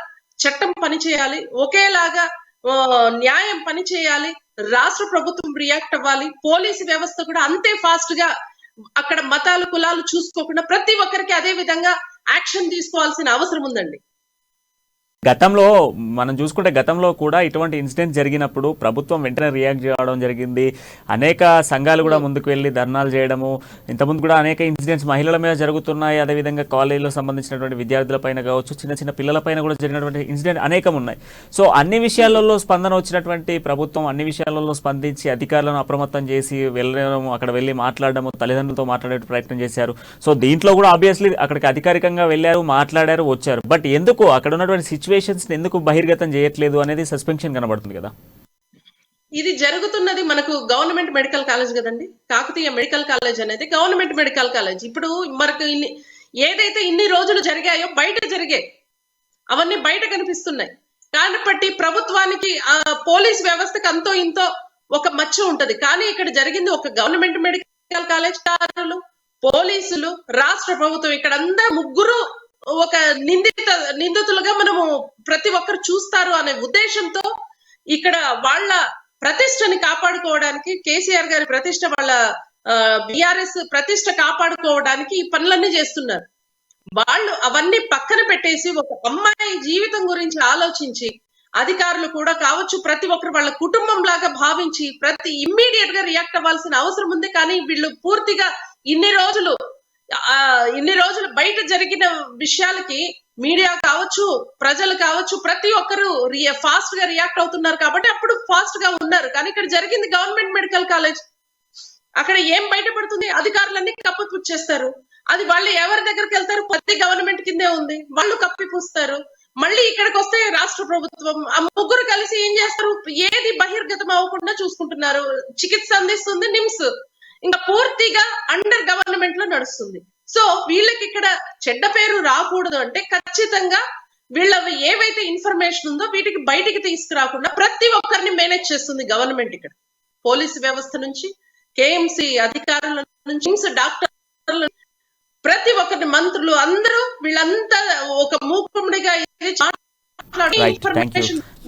చట్టం పనిచేయాలి, ఒకేలాగా న్యాయం పనిచేయాలి, రాష్ట్ర ప్రభుత్వం రియాక్ట్ అవ్వాలి, పోలీసు వ్యవస్థ కూడా అంతే ఫాస్ట్ గా అక్కడ మతాలు కులాలు చూసుకోకుండా ప్రతి ఒక్కరికి అదే విధంగా యాక్షన్ తీసుకోవాల్సిన అవసరం ఉందండి. గతంలో మనం చూసుకుంటే గతంలో కూడా ఇటువంటి ఇన్సిడెంట్ జరిగినప్పుడు ప్రభుత్వం వెంటనే రియాక్ట్ చేయడం జరిగింది. అనేక సంఘాలు కూడా ముందుకు వెళ్ళి ధర్నాలు చేయడము, ఇంతకుముందు కూడా అనేక ఇన్సిడెంట్స్ మహిళల మీద జరుగుతున్నాయి. అదేవిధంగా కాలేజీలో సంబంధించినటువంటి విద్యార్థుల పైన కావచ్చు, చిన్న చిన్న పిల్లల పైన కూడా జరిగినటువంటి ఇన్సిడెంట్ అనేకం ఉన్నాయి. సో అన్ని విషయాలలో స్పందన వచ్చినటువంటి ప్రభుత్వం అన్ని విషయాలలో స్పందించి అధికారులను అప్రమత్తం చేసి వెళ్ళడం, అక్కడ వెళ్ళి మాట్లాడడము, తల్లిదండ్రులతో మాట్లాడే ప్రయత్నం చేశారు. సో దీంట్లో కూడా ఆబ్వియస్లీ అక్కడికి అధికారికంగా వెళ్ళారు, మాట్లాడారు, వచ్చారు. బట్ ఎందుకు అక్కడ ఉన్నటువంటి సిచ్యువేషన్స్ ఎందుకు బహిర్గతం చేయట్లేదు అనేది సస్పెన్షన్ కనబడుతుంది కదా. ఇది జరుగుతున్నది మనకు గవర్నమెంట్ మెడికల్ కాలేజ్ కదండి, కాకతీయ మెడికల్ కాలేజ్ అనేది గవర్నమెంట్ మెడికల్ కాలేజ్. ఇప్పుడు మనకు ఏదైతే ఇన్ని రోజులు జరిగాయో బయట జరిగాయి, అవన్నీ బయట కనిపిస్తున్నాయి. కాబట్టి ప్రభుత్వానికి పోలీస్ వ్యవస్థకు అంతో ఇంతో ఒక మచ్చ ఉంటది. కానీ ఇక్కడ జరిగింది ఒక గవర్నమెంట్ మెడికల్ కాలేజ్, పోలీసులు, రాష్ట్ర ప్రభుత్వం, ఇక్కడ అందరూ ముగ్గురు ఒక నిందితులుగా మనము ప్రతి ఒక్కరు చూస్తారు అనే ఉద్దేశంతో ఇక్కడ వాళ్ళ ప్రతిష్టని కాపాడుకోవడానికి, కేసీఆర్ గారి ప్రతిష్ట, వాళ్ళ బీఆర్ఎస్ ప్రతిష్ట కాపాడుకోవడానికి ఈ పనులన్నీ చేస్తున్నారు. వాళ్ళు అవన్నీ పక్కన పెట్టేసి ఒక అమ్మాయి జీవితం గురించి ఆలోచించి అధికారులు కూడా కావచ్చు ప్రతి ఒక్కరు వాళ్ళ కుటుంబం లాగా భావించి ఇమ్మీడియట్ గా రియాక్ట్ అవ్వాల్సిన అవసరం ఉంది. కానీ వీళ్ళు పూర్తిగా ఇన్ని రోజులు బయట జరిగిన విషయాలకి మీడియా కావచ్చు, ప్రజలు కావచ్చు, ప్రతి ఒక్కరు ఫాస్ట్ గా రియాక్ట్ అవుతున్నారు కాబట్టి అప్పుడు ఫాస్ట్ గా ఉన్నారు. కానీ ఇక్కడ జరిగింది గవర్నమెంట్ మెడికల్ కాలేజ్. అక్కడ ఏం బయటపడుతుంది? అధికారులన్నీ కప్పిపుచ్చేస్తారు. అది వాళ్ళు ఎవరి దగ్గరికి వెళ్తారు? ప్రతి గవర్నమెంట్ కిందే ఉంది, వాళ్ళు కప్పిపుస్తారు. మళ్ళీ ఇక్కడికి వస్తే రాష్ట్ర ప్రభుత్వం ఆ ముగ్గురు కలిసి ఏం చేస్తారు, ఏది బహిర్గతం అవ్వకుండా చూసుకుంటున్నారు. చికిత్స అందిస్తుంది నిమ్స్, ఇంకా పూర్తిగా అండర్ గవర్నమెంట్ లో నడుస్తుంది. సో వీళ్ళకి ఇక్కడ చెడ్డ పేరు రాకూడదు అంటే ఖచ్చితంగా వీళ్ళ ఏవైతే ఇన్ఫర్మేషన్ ఉందో వీటికి బయటికి తీసుకురాకుండా ప్రతి ఒక్కరిని మేనేజ్ చేస్తుంది గవర్నమెంట్. ఇక్కడ పోలీసు వ్యవస్థ నుంచి, కేఎంసి అధికారుల నుంచి, డాక్టర్ల, ప్రతి ఒక్కరిని, మంత్రులు, అందరూ వీళ్ళంతా ఒక మూకుమ్మడిగా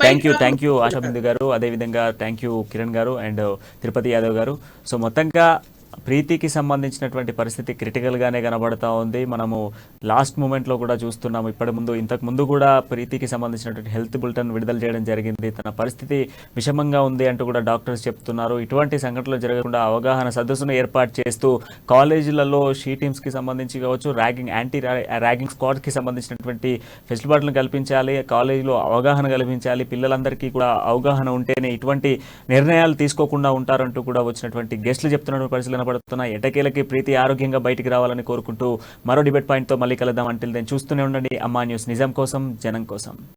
థ్యాంక్ యూ ఆశాబిందు గారు, అదేవిధంగా థ్యాంక్ యూ కిరణ్ గారు అండ్ తిరుపతి యాదవ్ గారు. సో మొత్తంగా ప్రీతికి సంబంధించినటువంటి పరిస్థితి క్రిటికల్గానే కనబడతా ఉంది. మనము లాస్ట్ మూమెంట్లో కూడా చూస్తున్నాము. ఇంతకు ముందు కూడా ప్రీతికి సంబంధించినటువంటి హెల్త్ బులెటిన్ విడుదల చేయడం జరిగింది. తన పరిస్థితి విషమంగా ఉంది అంటూ కూడా డాక్టర్స్ చెప్తున్నారు. ఇటువంటి సంఘటనలు జరగకుండా అవగాహన సదస్సును ఏర్పాటు చేస్తూ కాలేజీలలో షీ టీమ్స్కి సంబంధించి కావచ్చు, యాంటీ ర్యాగింగ్ స్క్వాడ్కి సంబంధించినటువంటి ఫెసిలిటీలను కల్పించాలి, కాలేజీలో అవగాహన కల్పించాలి. పిల్లలందరికీ కూడా అవగాహన ఉంటేనే ఇటువంటి నిర్ణయాలు తీసుకోకుండా ఉంటారంటూ కూడా వచ్చినటువంటి గెస్టులు చెప్తున్న పరిస్థితులు పడుతున్నాయి. ఎటకేలకి ప్రీతి ఆరోగ్యంగా బయటికి రావాలని కోరుకుంటూ మరో డిబేట్ పాయింట్తో మళ్ళీ కలుద్దాం. అంటిల్ దెన్ చూస్తూనే ఉండండి అమ్మా న్యూస్, నిజం కోసం, జనం కోసం.